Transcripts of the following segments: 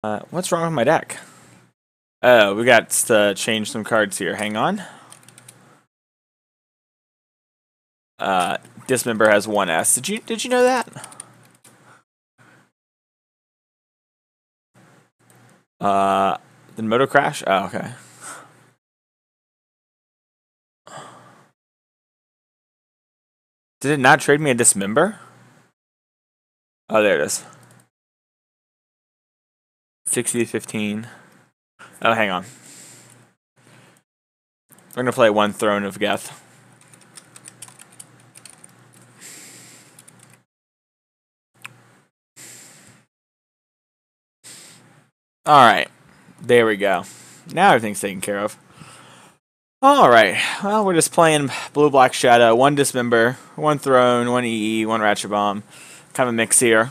What's wrong with my deck? Oh, we got to change some cards here. Hang on. Dismember has 1S. Did you know that? The Moto Crash? Oh, okay. Did it not trade me a Dismember? Oh, there it is. 60 to 15. Oh, hang on. We're gonna play one Throne of Geth. Alright. There we go. Now everything's taken care of. Alright. Well, we're just playing Blue-Black Shadow. One Dismember, one Throne, one EE, one Ratchet Bomb. Kind of a mix here.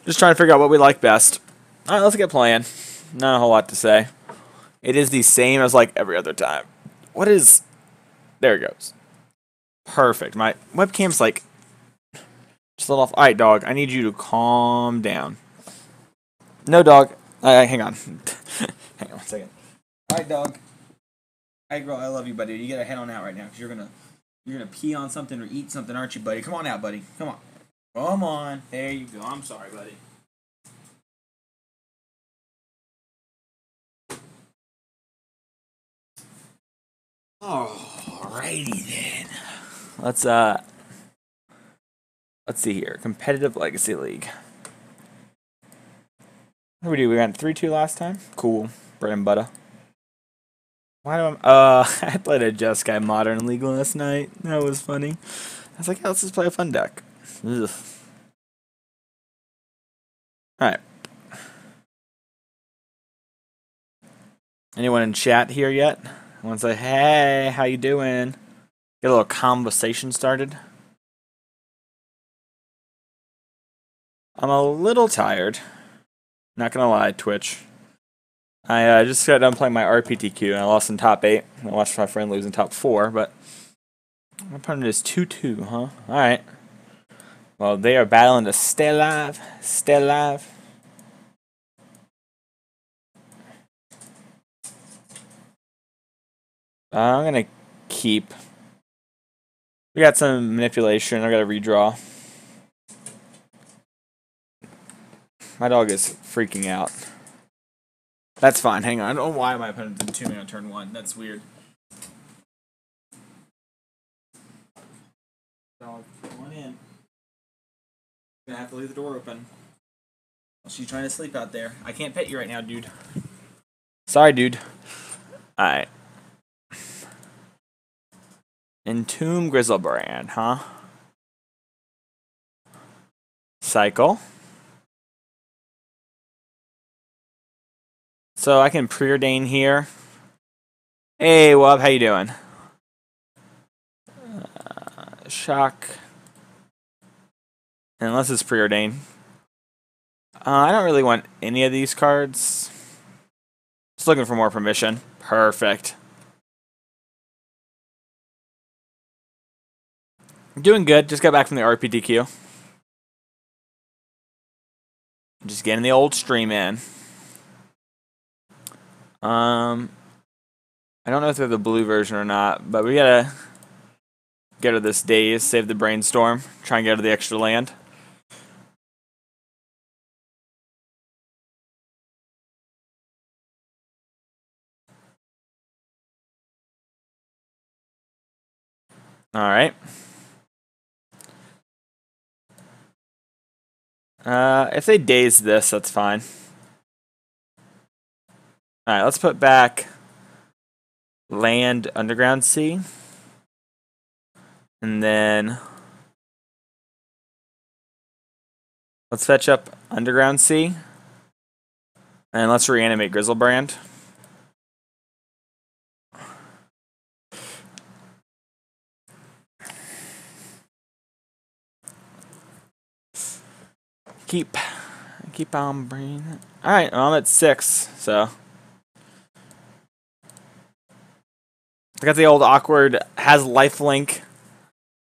Just trying to figure out what we like best. Alright, let's get playing. Not a whole lot to say. It is the same as like every other time. What is... There it goes. Perfect. My webcam's like... Just a little off. Alright, dog. I need you to calm down. No, dog. Hang on. Hang on 1 second. Alright, dog. Alright, girl. I love you, buddy. You gotta head on out right now because you're gonna pee on something or eat something, aren't you, buddy? Come on out, buddy. Come on. Come on. There you go. I'm sorry, buddy. Alrighty then. Let's see here. Competitive Legacy League. What do we do? We went 3-2 last time? Cool. Bread and butter. Why do I played a Jeskai Modern League last night. That was funny. I was like, yeah, let's just play a fun deck. Ugh. Alright. Anyone in chat here yet? I want to say, hey, how you doing? Get a little conversation started. I'm a little tired. Not gonna lie, Twitch. I just got done playing my RPTQ and I lost in top 8. I watched my friend lose in top 4, but my opponent is 2-2, huh? Alright. Well, they are battling to stay alive. Stay alive. I'm gonna keep. We got some manipulation. I gotta redraw. My dog is freaking out. That's fine. Hang on. I don't know why my opponent did 2 on turn 1. That's weird. Dog, come on in. Gonna have to leave the door open. She's trying to sleep out there. I can't pet you right now, dude. Sorry, dude. Alright. Entomb Griselbrand, huh? Cycle. So I can preordain here. Hey, Wub, how you doing? Shock. Unless it's preordained. I don't really want any of these cards. Just looking for more permission. Perfect. Doing good. Just got back from the RPTQ. Just getting the old stream in. I don't know if they're the blue version or not, but we gotta get her this daze, save the brainstorm, try and get her the extra land. Alright. If they daze this, that's fine. Alright, let's put back land Underground Sea. And then let's fetch up Underground Sea. And let's reanimate Griselbrand. Keep on bringing. Alright, well, I'm at 6, so. I got the old awkward has lifelink,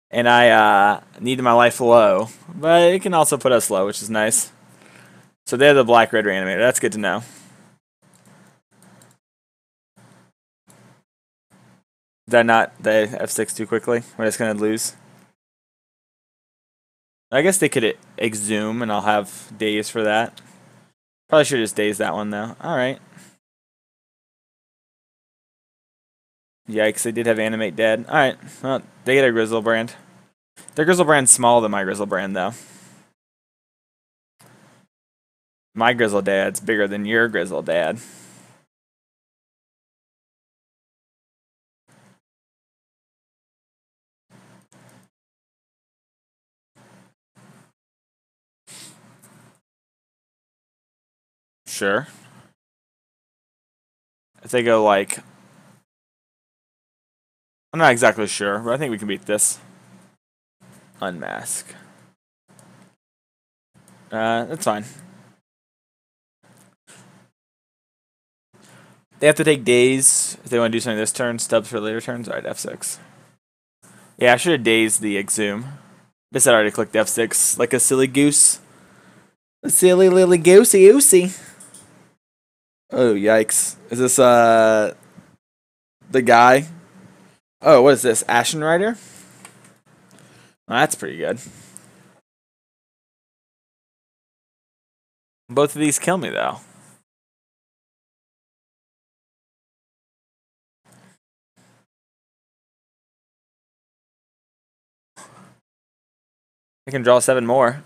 and I needed my life low, but it can also put us low, which is nice. So they're the black-red reanimator. That's good to know. Did I not the F6 too quickly? We're just going to lose. I guess they could exhume, and I'll have daze for that. Probably should have just dazed that one, though. Alright. Yikes, they did have animate dead. Alright, well, they get a Griselbrand. Their Griselbrand's smaller than my Griselbrand, though. My Griseldad's bigger than your Griseldad. Sure. If they go like... I'm not exactly sure, but I think we can beat this. Unmask. That's fine. They have to take days if they want to do something this turn. Stubs for later turns. Alright, F6. Yeah, I should have dazed the exhume. I said I already clicked F6 like a silly goose. A silly lily goosey oosey. Oh, yikes. Is this, the guy? Oh, what is this? Ashen Rider? Well, that's pretty good. Both of these kill me, though. I can draw 7 more.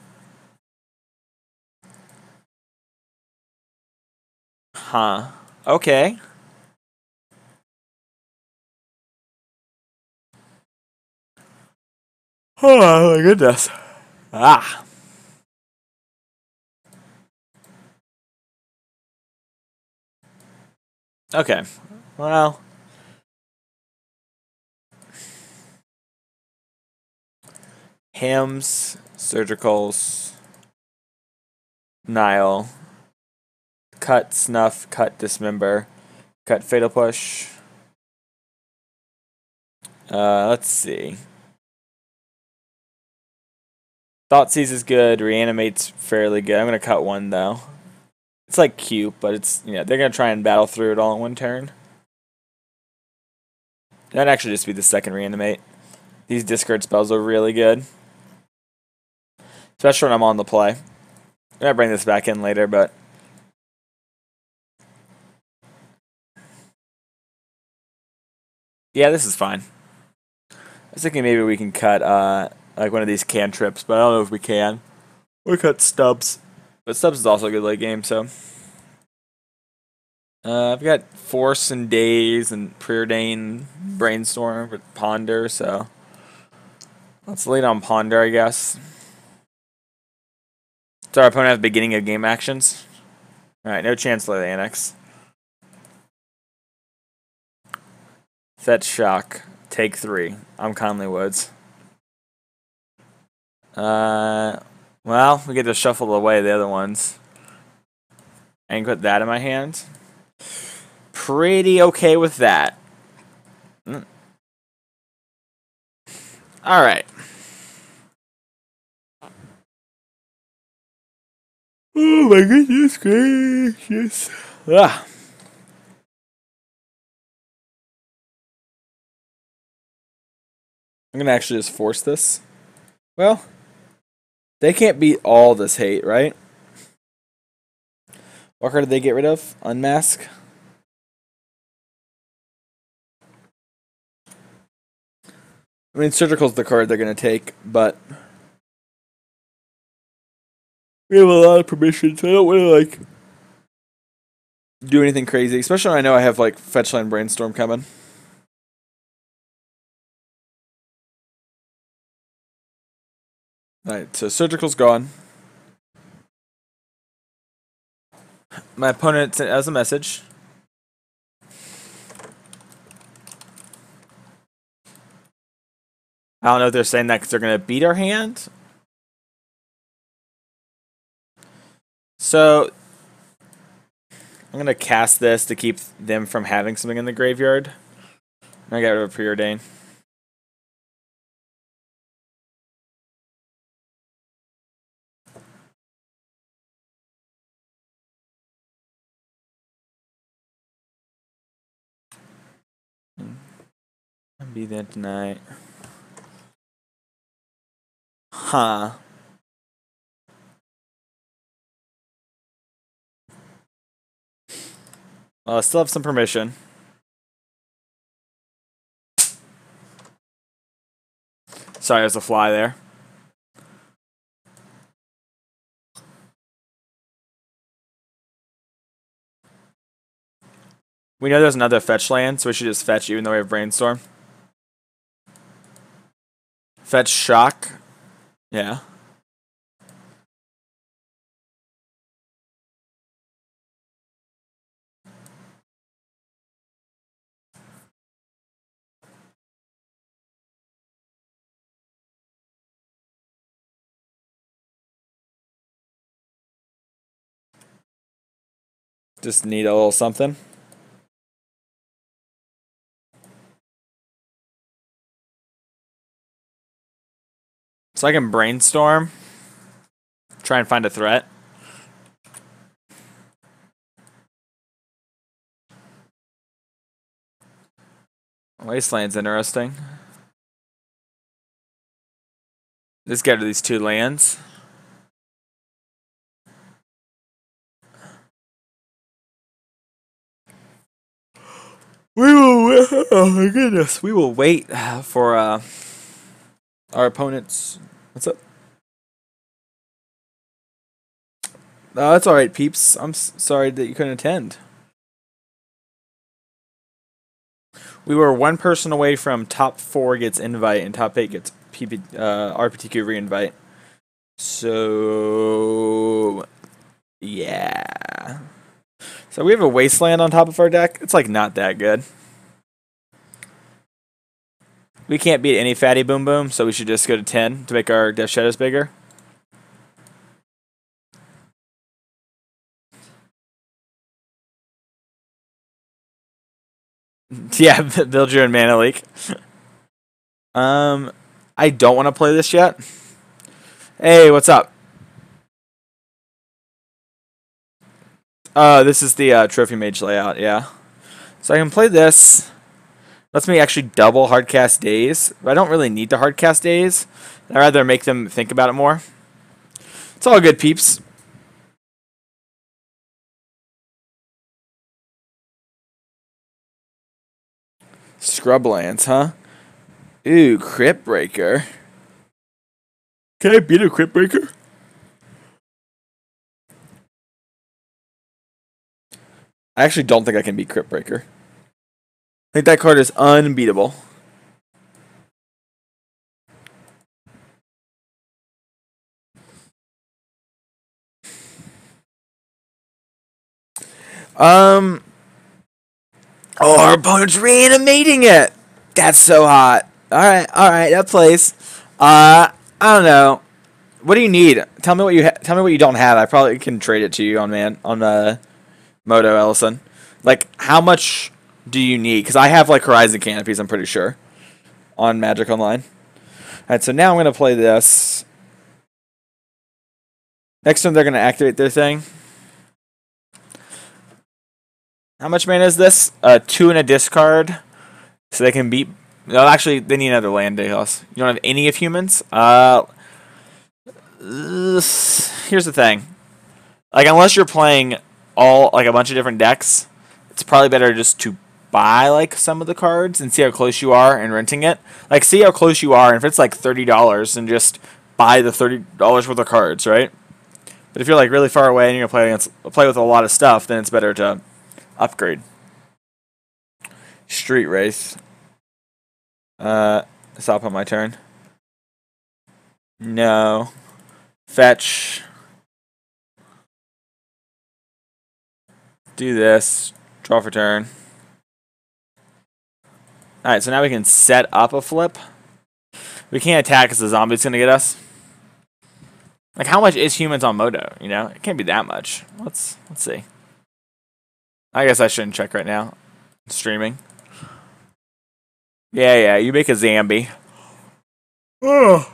Huh. Okay. Oh my goodness. Ah. Okay. Well. Hams, surgicals, Nile, cut, snuff, cut, dismember, cut, fatal push. Let's see. Thoughtseize is good. Reanimate's fairly good. I'm gonna cut one though. It's like cute, but it's they're gonna try and battle through it all in one turn. That'd actually just be the second reanimate. These discard spells are really good, especially when I'm on the play. I'm gonna bring this back in later, but yeah, this is fine. I was thinking maybe we can cut like one of these cantrips, but I don't know if we can. Or cut Stubbs. But Stubbs is also a good late game, so. I've got Force and Daze and Preordain, Brainstorm with Ponder, so. Let's lead on Ponder, I guess. So our opponent has beginning of game actions. Alright, no Chancellor of the Annex. Fetch Shock. Take 3. I'm Conley Woods. Well, we get to shuffle away the other ones. And put that in my hand. Pretty okay with that. Alright. Oh my goodness gracious. Ah. I'm gonna actually just force this. Well, they can't beat all this hate, right? What card did they get rid of? Unmask? I mean, Surgical's the card they're gonna take, but we have a lot of permissions. I don't want to, like, do anything crazy, especially when I know I have, like, Fetchland Brainstorm coming. Alright, so Surgical's gone. My opponent sent us a message. I don't know if they're saying that because they're going to beat our hand. So, I'm going to cast this to keep them from having something in the graveyard. I got rid of Preordain. I'll be there tonight. Huh. Well, I still have some permission. Sorry, there's a fly there. We know there's another fetch land, so we should just fetch even though we have Brainstorm. Fetch Shock. Yeah. Just need a little something. So I can Brainstorm. Try and find a threat. Wasteland's interesting. Let's get to these two lands. We will. Oh my goodness. We will wait for our opponents. What's up? That's all right, peeps. I'm sorry that you couldn't attend. We were one person away from top 4 gets invite and top 8 gets RPTQ reinvite. So yeah. So we have a wasteland on top of our deck. It's like not that good. We can't beat any fatty boom boom, so we should just go to 10 to make our Death Shadows bigger. Yeah, build your own mana leak. I don't want to play this yet. Hey, what's up? This is the Trophy Mage layout, yeah. So I can play this. Lets me actually double hardcast days, but I don't really need to hardcast days. I'd rather make them think about it more. It's all good, peeps. Scrublands, huh? Ooh, Crypt Breaker. Can I beat a Crypt Breaker? I actually don't think I can beat Crypt Breaker. I think that card is unbeatable. Oh, our opponent's reanimating it. That's so hot. All right, that plays. I don't know. What do you need? Tell me what tell me what you don't have. I probably can trade it to you on Moto Ellison. Like, how much do you need? Because I have like Horizon Canopies. I'm pretty sure on Magic Online. All right, so now I'm gonna play this. Next time they're gonna activate their thing. How much mana is this? 2 and a discard, so they can beat. No, actually, they need another land chaos. You don't have any of humans. Here's the thing. Like, unless you're playing like a bunch of different decks, it's probably better just to buy like some of the cards and see how close you are and renting it. Like, see how close you are, and if it's like $30, then just buy the $30 worth of cards, right? But if you're like really far away and you're gonna play with a lot of stuff, then it's better to upgrade. Street Wraith. Stop on my turn. No. Fetch. Do this. Draw for turn. Alright, so now we can set up a flip. We can't attack because the zombie's going to get us. Like, how much is humans on Moto? You know? It can't be that much. Let's see. I guess I shouldn't check right now. Streaming. Yeah, you make a Zambi. Oh.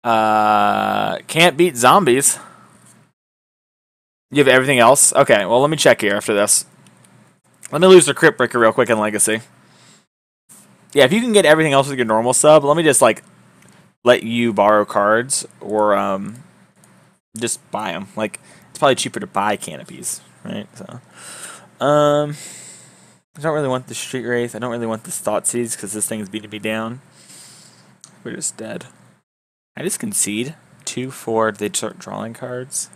Can't beat zombies. You have everything else? Okay, well, let me check here after this. Let me lose the Crypt Breaker real quick in Legacy. Yeah, if you can get everything else with your normal sub, let me just, like, let you borrow cards or just buy them. Like, it's probably cheaper to buy canopies, right? So, I don't really want the Street Wraith. I don't really want this Thoughtseize because this thing is beating me down. We're just dead. I just concede 2-4. They start drawing cards.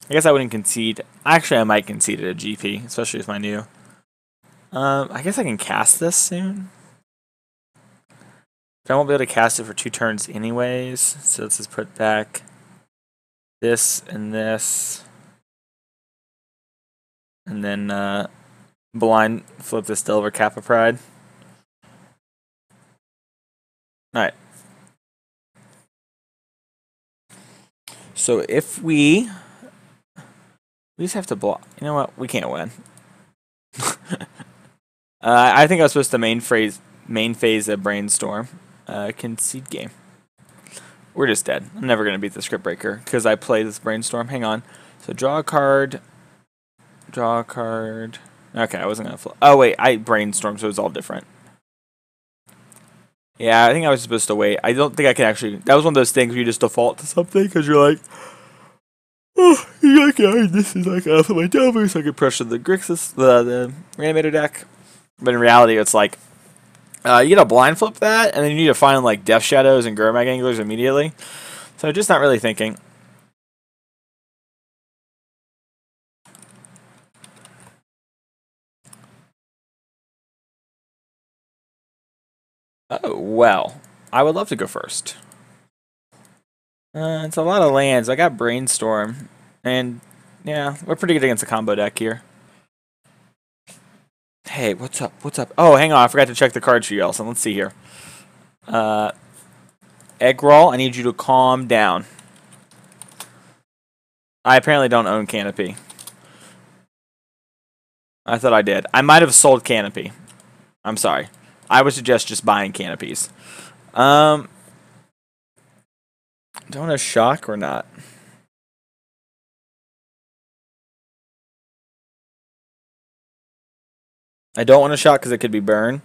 I guess I wouldn't concede. Actually, I might concede at a GP, especially with my new. I guess I can cast this soon. But I won't be able to cast it for 2 turns anyways. So let's just put back this and this. And then blind flip this Delver Kappa Pride. Alright. So if we just have to block. You know what? We can't win. I think I was supposed to main phase a Brainstorm. Concede game. We're just dead. I'm never going to beat the Crypt Breaker because I play this Brainstorm. Hang on. So draw a card. Draw a card. Okay, I wasn't going to Oh, wait. I Brainstorm, so it's all different. Yeah, I think I was supposed to wait. I don't think I can actually... That was one of those things where you just default to something because you're like... Oh, you're like, this is like off of my Delver, so I can pressure the Grixis, the Reanimator deck. But in reality, it's like... you gotta blind flip that, and then you need to find like Death Shadows and Gurmag Anglers immediately. So just not really thinking. Oh, well. I would love to go first. It's a lot of lands. I got Brainstorm. And, yeah, we're pretty good against a combo deck here. Hey, what's up? What's up? Oh, hang on. I forgot to check the card for you, Elson. Let's see here. Eggroll, I need you to calm down. I apparently don't own Canopy. I thought I did. I might have sold Canopy. I'm sorry. I would suggest just buying canopies. Don't want to shock or not? I don't want to shock because it could be burn.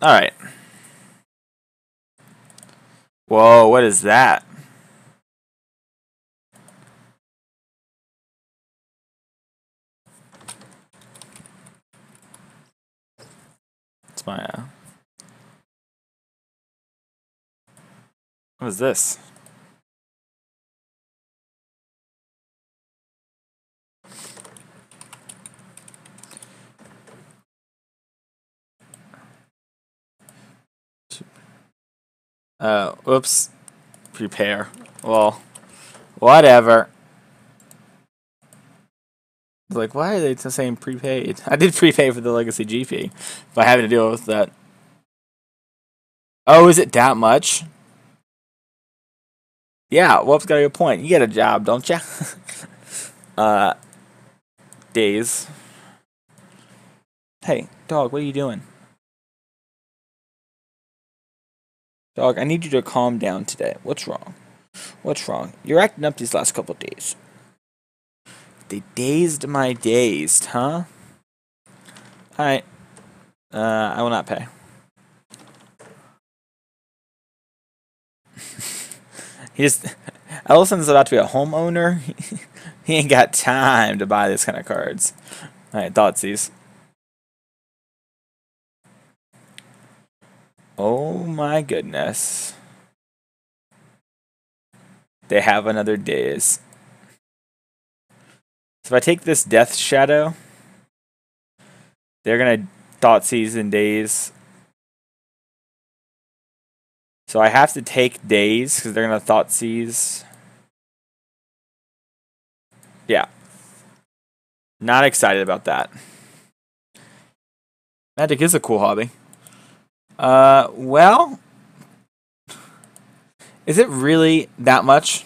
Alright. Whoa, what is that? It's my, what is this? Oops. Prepare. Well, whatever. Like, why are they saying prepaid? I did prepay for the Legacy GP. If I having to deal with that. Oh, is it that much? Yeah, Wolf's got a good point. You get a job, don't ya? Days. Hey, dog, what are you doing? Dog, I need you to calm down today. What's wrong? What's wrong? You're acting up these last couple of days. They dazed my dazed, huh? Alright. I will not pay. Ellison's about to be a homeowner. He ain't got time to buy this kind of cards. Alright, Thoughtseize. Oh my goodness. They have another daze. So if I take this Death Shadow, they're gonna Thoughtseize and daze. So I have to take daze because they're gonna Thoughtseize. Yeah. Not excited about that. Magic is a cool hobby. Well, is it really that much?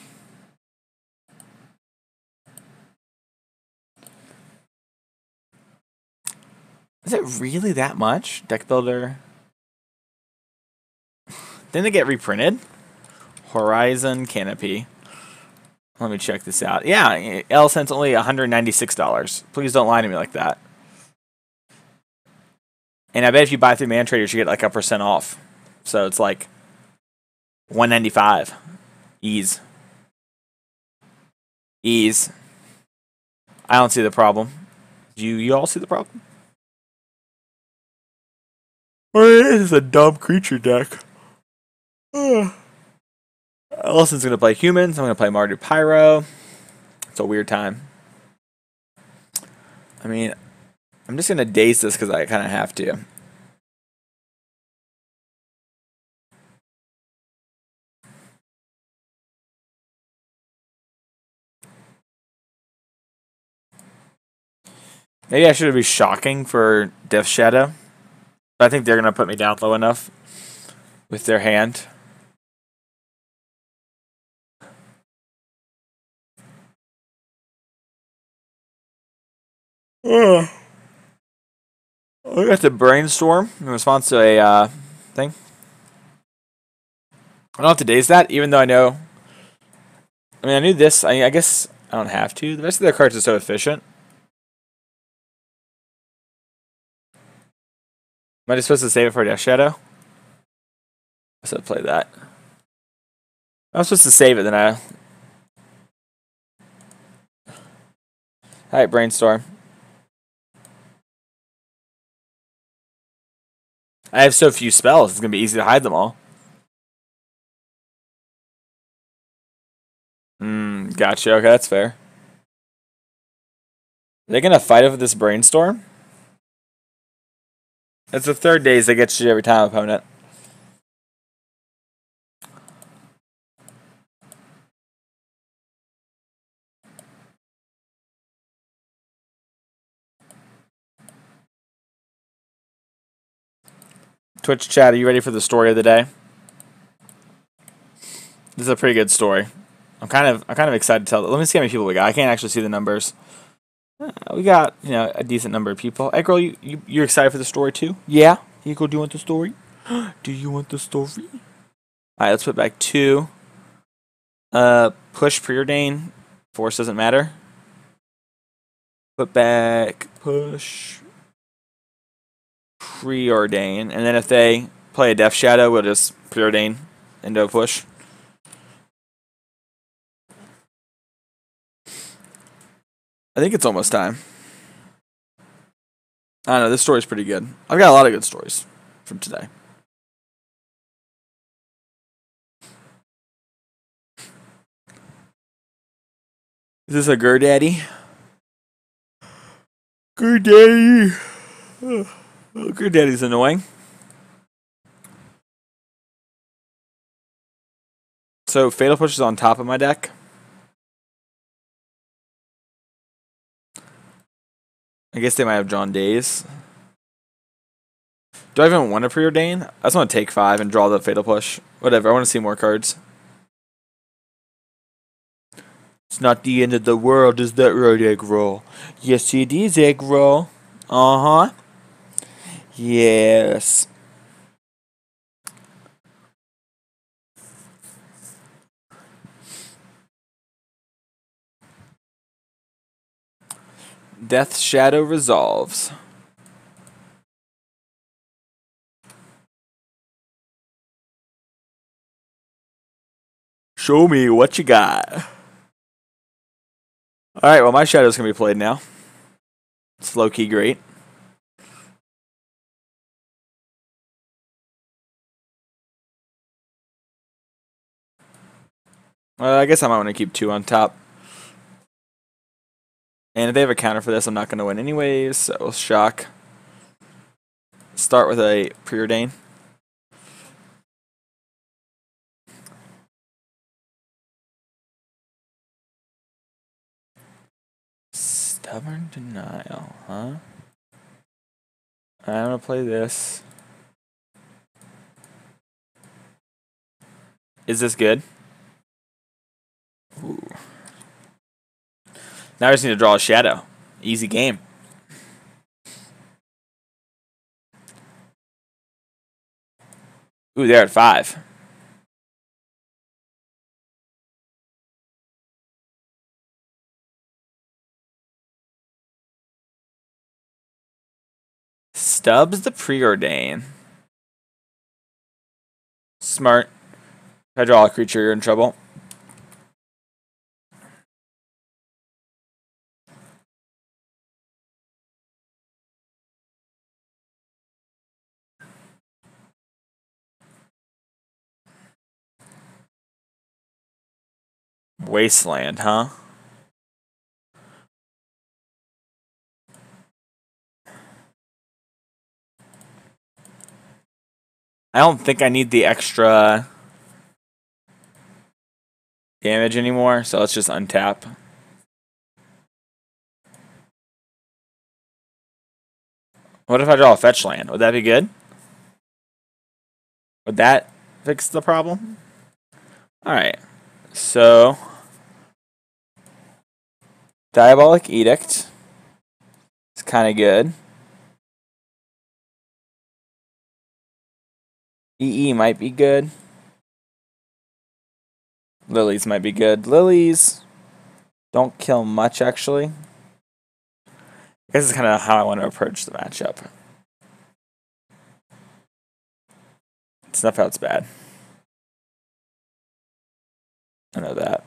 Is it really that much? Deck builder. Didn't it get reprinted? Horizon Canopy. Let me check this out. Yeah, L-Sense only $196. Please don't lie to me like that. And I bet if you buy through Man Traders, you get like a % off. So it's like $195. Ease. Ease. I don't see the problem. Do you all see the problem? This is a dumb creature deck. Ellison's going to play humans. I'm going to play Mardu Pyro. It's a weird time. I mean, I'm just going to daze this because I kind of have to. Maybe I should be shocking for Death Shadow. But I think they're going to put me down low enough with their hand. I got to brainstorm in response to a thing. I don't have to daze that, even though I know. I mean, I knew this. I guess I don't have to. The rest of their cards are so efficient. Am I just supposed to save it for Death Shadow? I said play that. I'm supposed to save it, then I. Alright, brainstorm. I have so few spells, it's gonna be easy to hide them all. Gotcha. Okay, that's fair. Are they gonna fight over this brainstorm? It's the third daze that gets you every time, opponent. Twitch chat, are you ready for the story of the day? This is a pretty good story. I'm kind of excited to tell it. Let me see how many people we got. I can't actually see the numbers. We got, a decent number of people. Hey, girl, you're excited for the story too? Yeah. Eagle, do you want the story? Do you want the story? All right, let's put back 2. Push preordain. Force doesn't matter. Put back push preordain, and then if they play a Death Shadow, we'll just preordain into a push. I think it's almost time. I don't know, this story's pretty good. I've got a lot of good stories from today. Is this a GurDaddy? GurDaddy. Oh, GurDaddy's annoying. So Fatal Push is on top of my deck. I guess they might have drawn Daze. Do I even want to preordain? I just want to take 5 and draw the Fatal Push. Whatever, I want to see more cards. It's not the end of the world, is that right, egg roll? Yes, it is, egg roll. Uh-huh. Yes. Death Shadow resolves. Show me what you got. Alright, well, my Shadow's going to be played now. It's low-key great. I guess I might want to keep 2 on top. And if they have a counter for this, I'm not going to win anyways, so shock. Start with a preordain. Stubborn Denial, huh? I'm going to play this. Is this good? Ooh. Now I just need to draw a Shadow. Easy game. Ooh, they're at 5. Stubbs the Preordain. Smart. If I draw a creature, you're in trouble. Wasteland, huh? I don't think I need the extra damage anymore, so let's just untap. What if I draw a fetch land? Would that be good? Would that fix the problem? Alright, so Diabolic Edict. It's kind of good. EE might be good. Lilies might be good. Lilies don't kill much, actually. I guess it's kind of how I want to approach the matchup. Snuff Out's bad. I know that.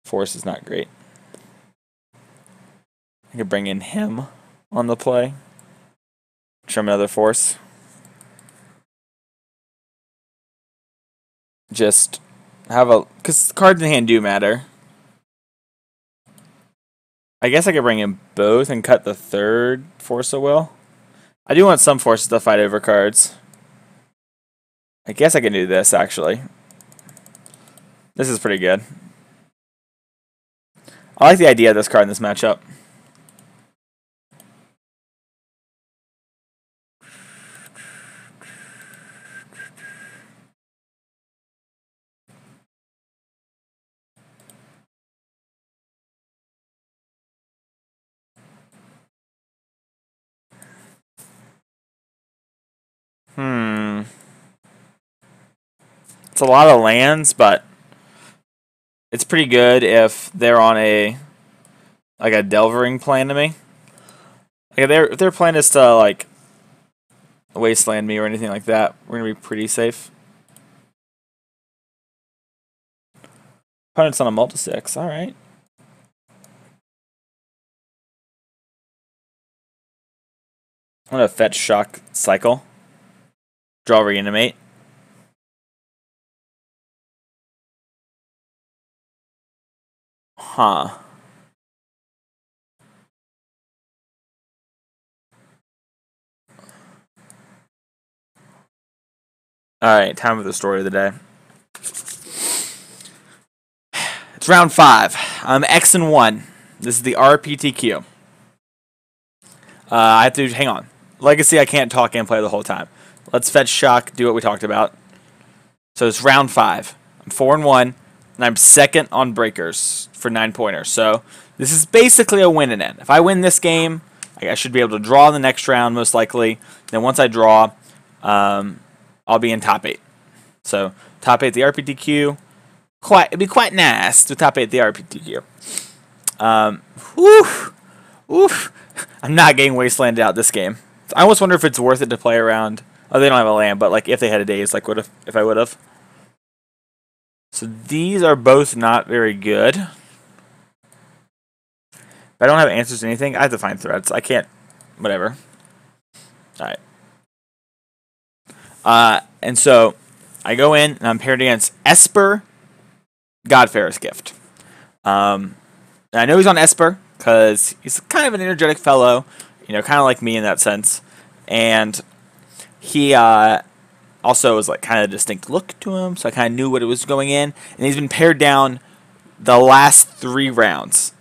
Force is not great. I could bring in him on the play. Trim another force. Just have a... because cards in hand do matter. I guess I could bring in both and cut the third Force of Will. I do want some forces to fight over cards. I guess I can do this, actually. This is pretty good. I like the idea of this card in this matchup. It's a lot of lands, but it's pretty good if they're on a Delvering plan to me. Like if their plan is to like wasteland me or anything like that, we're gonna be pretty safe. Opponent's on a multi-6, alright. I'm gonna fetch Shock Cycle. Draw Reanimate. Huh. Alright, time for the story of the day. It's round 5. I'm X and 1. This is the RPTQ. I have to hang on. Legacy, I can't talk and play the whole time. Let's fetch Shock, do what we talked about. So it's round 5. I'm 4 and 1, and I'm second on breakers for 9-pointers. So this is basically a win and end. If I win this game, I should be able to draw in the next round, most likely. Then once I draw, I'll be in top 8. So top 8 the RPTQ. It'd be quite nice to top 8 the RPTQ. I'm not getting wastelanded out this game. I almost wonder if it's worth it to play around. Oh, they don't have a land, but like if they had a daze, like if I would have. So these are both not very good. If I don't have answers to anything, I have to find threats. I can't. Whatever. All right. And so I go in and I'm paired against Esper, Godfarer's Gift. And I know he's on Esper because he's kind of an energetic fellow, kind of like me in that sense. And he also was like kind of a distinct look to him, so I kind of knew what it was going in. And he's been paired down the last 3 rounds.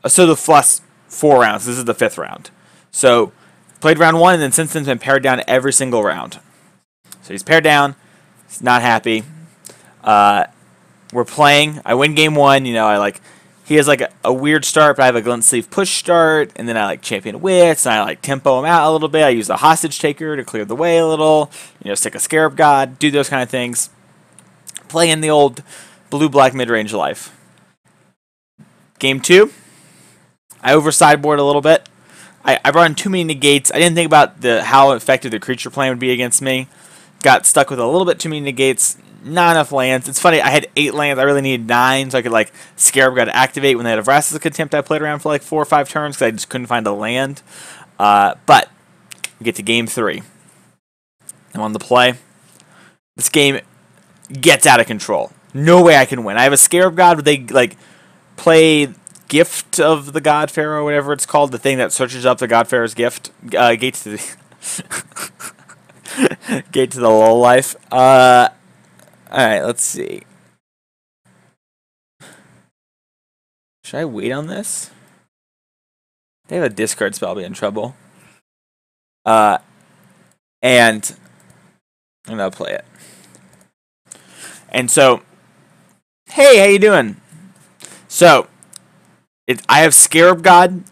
So the last 4 rounds. This is the 5th round. So played round 1, and then since then been paired down every single round. So he's paired down. He's not happy. We're playing. I win game 1. I he has like a weird start, but I have a Glint Sleeve push start, and then I like Champion Wits, and I like tempo him out a little bit. I use the Hostage Taker to clear the way a little, stick a Scarab God, do those kind of things. Play in the old blue-black mid-range life. Game 2, I over-sideboard a little bit. I brought in too many negates. I didn't think about how effective the creature plan would be against me. Got stuck with a little bit too many negates. Not enough lands. It's funny, I had 8 lands. I really needed 9, so I could like Scarab God to activate. When they had a Vraska's Contempt, I played around for like 4 or 5 turns because I just couldn't find a land. But we get to game 3. I'm on the play. This game gets out of control. No way I can win. I have a Scarab God, but they like play Gift of the God Pharaoh, whatever it's called, the thing that searches up the God Pharaoh's gift. Gate to the Gate to the low life. Alright, let's see. Should I wait on this? They have a discard spell, I'll be in trouble. And I'm gonna play it. And so, hey, how you doing? So, I have Scarab God,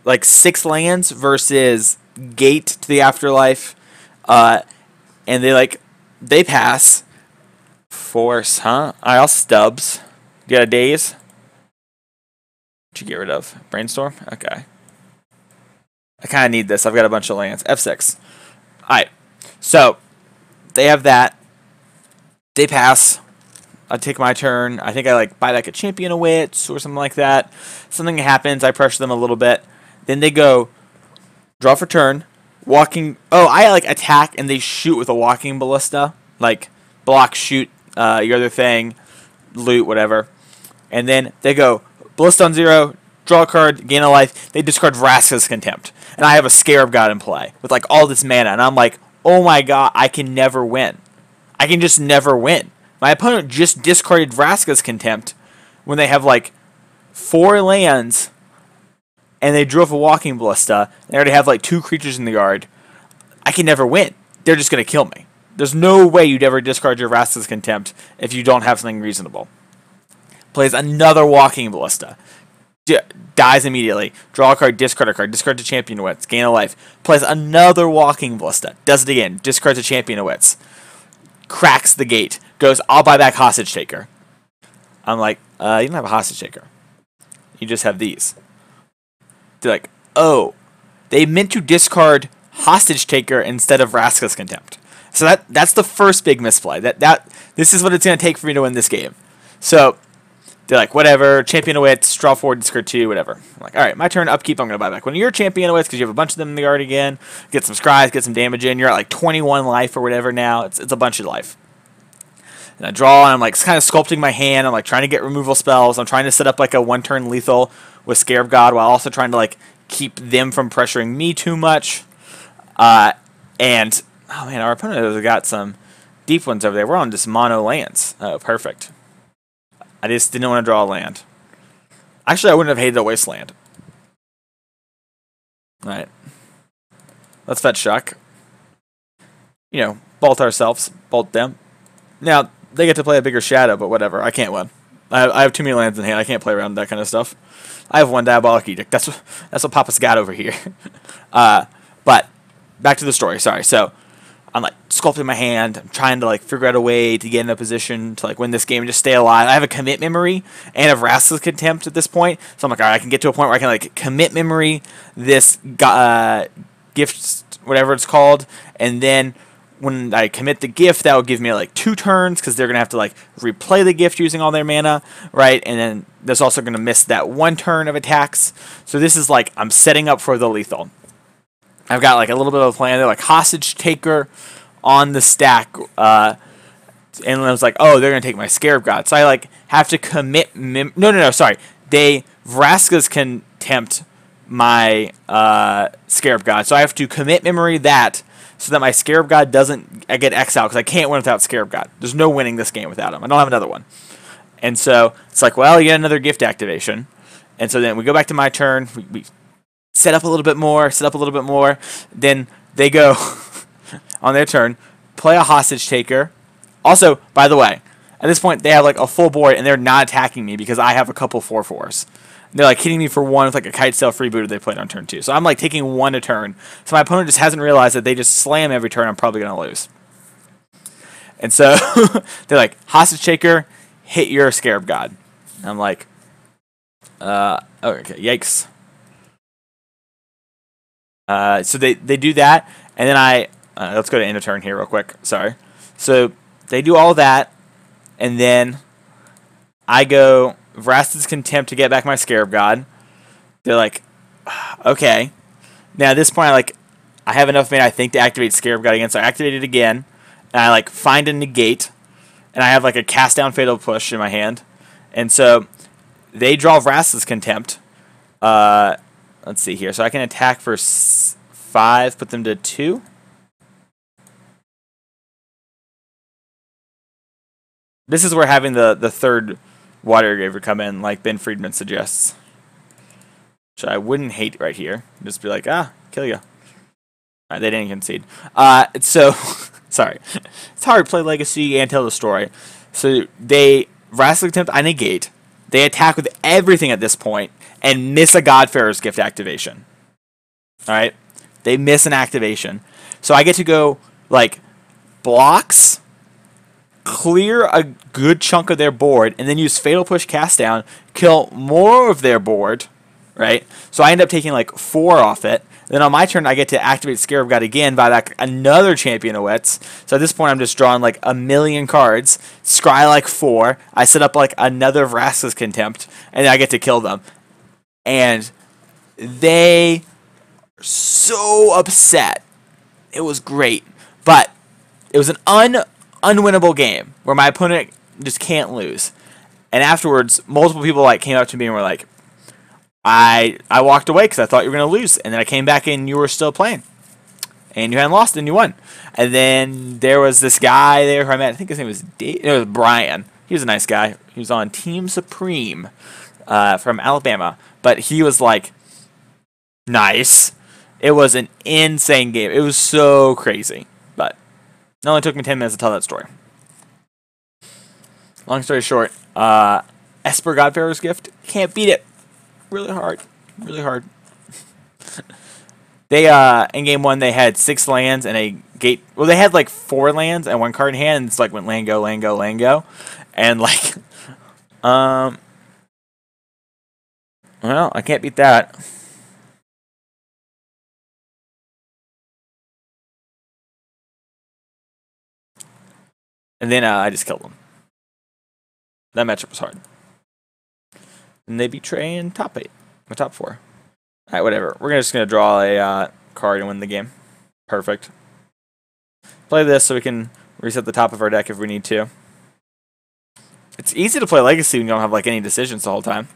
like 6 lands versus Gate to the Afterlife. And they pass. Force, huh? I'll Stubbs. You got a Daze? What'd you get rid of? Brainstorm? Okay. I kind of need this. I've got a bunch of lands. F6. Alright. So, they have that. They pass. I take my turn. I think I like buy like a Champion of Wits or something like that. Something happens. I pressure them a little bit. Then they go draw for turn. Walking. Oh, I like attack and they shoot with a Walking Ballista. Like block, shoot, your other thing, loot, whatever. And then they go Ballista on 0, draw a card, gain a life. They discard Vraska's Contempt. And I have a Scarab God in play with like all this mana. And I'm like, oh my god, I can never win. I can just never win. My opponent just discarded Vraska's Contempt when they have like 4 lands and they drew off a Walking Ballista. They already have like 2 creatures in the yard. I can never win. They're just going to kill me. There's no way you'd ever discard your Vraska's Contempt if you don't have something reasonable. Plays another Walking Ballista. Dies immediately. Draw a card, discard a card. Discard to Champion of Wits. Gain a life. Plays another Walking Ballista. Does it again. Discards a Champion of Wits. Cracks the gate. Goes, I'll buy back Hostage Taker. I'm like, you don't have a Hostage Taker. You just have these. They're like, oh, they meant to discard Hostage Taker instead of Vraska's Contempt. So that's the first big misplay. This is what it's going to take for me to win this game. So they're like, whatever, Champion of Wits, draw 4, discard 2, whatever. I'm like, all right, my turn, upkeep, I'm going to buy back. When you're Champion of Wits, because you have a bunch of them in the yard again, get some scries, get some damage in, you're at like 21 life or whatever now. It's a bunch of life. And I draw, and I'm like kind of sculpting my hand. I'm like trying to get removal spells. I'm trying to set up like a 1-turn lethal with Scarab God while also trying to like keep them from pressuring me too much. And oh man, our opponent has got some deep ones over there. We're on just mono lands. Oh, perfect. I just didn't want to draw a land. Actually, I wouldn't have hated a Wasteland. Alright. Let's fetch Shock. Bolt ourselves. Bolt them. Now, they get to play a bigger Shadow, but whatever. I can't win. I have too many lands in hand. I can't play around that kind of stuff. I have 1 Diabolic Edict. That's what Papa's got over here. But back to the story. Sorry. So I'm like sculpting my hand. I'm trying to like figure out a way to get in a position to like win this game and just stay alive. I have a commit memory and a Vraska's Contempt at this point. So I'm like, all right, I can get to a point where I can like commit memory this gift, whatever it's called, and then when I commit the gift, that will give me like 2 turns because they're gonna have to like replay the gift using all their mana, right? And then that's also gonna miss that 1 turn of attacks. So this is like I'm setting up for the lethal. I've got like a little bit of a plan there, like Hostage Taker on the stack, and I was like, oh, they're gonna take my Scarab God, so I like have to commit. No, sorry, they Vraska's Contempt my Scarab God, so I have to commit memory that so that my Scarab God doesn't get exiled because I can't win without Scarab God. There's no winning this game without him. I don't have another one, and so it's like, well, you get another gift activation, and so then we go back to my turn. We set up a little bit more, then they go on their turn, play a Hostage Taker. Also, by the way, At this point, they have like a full board, and they're not attacking me because I have a couple 4/4s. They're like hitting me for one with like a kite sail freebooter they played on turn 2. So I'm like taking one a turn. So my opponent just hasn't realized that they just slam every turn. I'm probably gonna lose. And so they're like, hostage taker, hit your Scarab God. And I'm like, okay, yikes. So they do that, and then let's go to end of turn here real quick. Sorry. So they do all that, and then I go Vraska's Contempt to get back my Scarab God. They're like, okay. Now at this point, I have enough mana, I think, to activate Scarab God again. So I activate it again, and I like find a negate, and I have like a cast down Fatal Push in my hand, and so they draw Vraska's Contempt. Let's see here. So I can attack for 5, put them to 2. This is where having the third Water Graver come in, like Ben Friedman suggests. Which I wouldn't hate right here. Just be like, kill you. Alright, they didn't concede. So, sorry. It's hard to play Legacy and tell the story. So, Vraska's Contempt, I negate. They attack with everything at this point and miss a Godfarer's Gift activation. Alright? They miss an activation. So I get to go, blocks, clear a good chunk of their board, and then use Fatal Push Cast Down, kill more of their board, right? So I end up taking, 4 off it. Then on my turn, I get to activate Scarab God again by another Champion of Wits. So at this point, I'm just drawing a million cards. Scry 4. I set up another Vraska's Contempt, and then I get to kill them. And they are so upset. It was great, but it was an unwinnable game where my opponent just can't lose. And afterwards, multiple people came up to me and were like, I walked away because I thought you were going to lose. And then I came back and you were still playing. And you hadn't lost and you won. And then there was this guy there who I met. I think his name was it was Brian. He was a nice guy. He was on Team Supreme from Alabama. But he was nice. It was an insane game. It was so crazy. But it only took me 10 minutes to tell that story. Long story short, Esper Godfarer's Gift, can't beat it. Really hard. Really hard. They, in game 1, they had 6 lands and a gate. Well, they had 4 lands and 1 card in hand, and it's went land go, land go, land go. And, well, I can't beat that. And then I just killed them. That matchup was hard. And they betray in top 8. The top 4. Alright, whatever. We're just going to draw a card and win the game. Perfect. Play this so we can reset the top of our deck if we need to. It's easy to play Legacy when you don't have any decisions the whole time.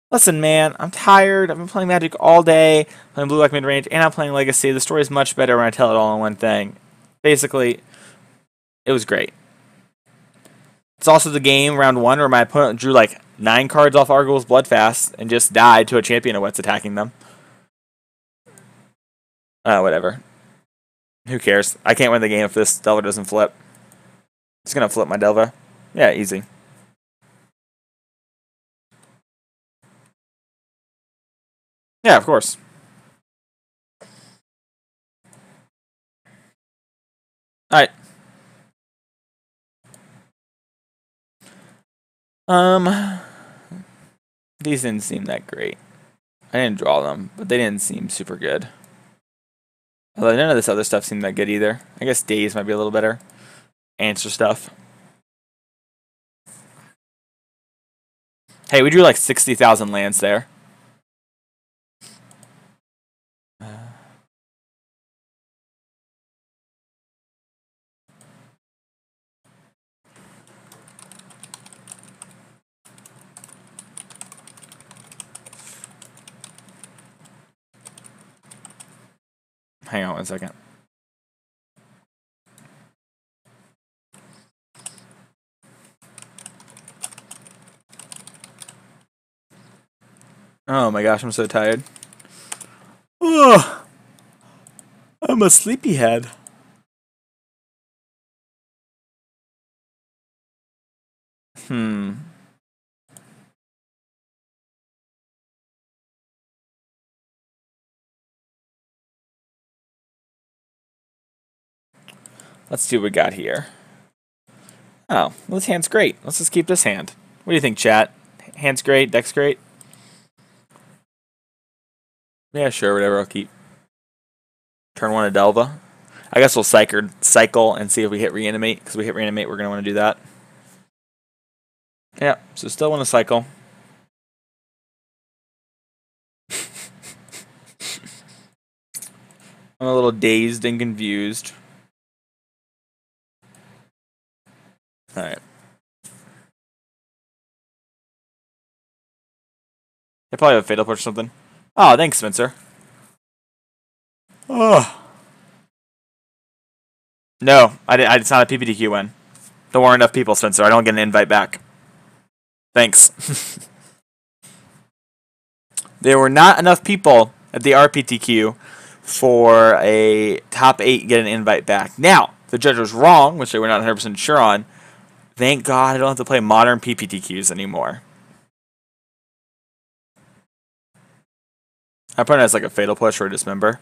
Listen, man, I'm tired. I've been playing Magic all day, playing Blue-Black mid-range, and I'm playing Legacy. The story is much better when I tell it all in one thing. Basically, it was great. It's also the game, round 1, where my opponent drew 9 cards off Argyl's Bloodfast and just died to a Champion of Wits attacking them. Whatever. Who cares? I can't win the game if this Delver doesn't flip. It's going to flip my Delver. Yeah, easy. Yeah, of course. Alright. These didn't seem that great. I didn't draw them, but they didn't seem super good. Although none of this other stuff seemed that good either. I guess Days might be a little better. Answer stuff. Hey, we drew 60,000 lands there. Hang on one second. Oh my gosh, I'm so tired. Ugh. I'm a sleepyhead. Let's see what we got here. Oh, well, this hand's great. Let's just keep this hand. What do you think, chat? Hand's great, deck's great? Yeah, sure, whatever, I'll keep. Turn 1 to Delva. I guess we'll cycle and see if we hit reanimate, because we hit reanimate, we're going to want to do that. Yeah, so still want to cycle. I'm a little dazed and confused. Alright. They probably have a fatal push or something. Oh, thanks, Spencer. Oh. No, it's not a PPTQ win. There weren't enough people, Spencer. I don't get an invite back. Thanks. There were not enough people at the RPTQ for a top 8 get an invite back. Now, the judge was wrong, which they were not 100% sure on. Thank God I don't have to play modern PPTQs anymore. My opponent has like a fatal push or a dismember.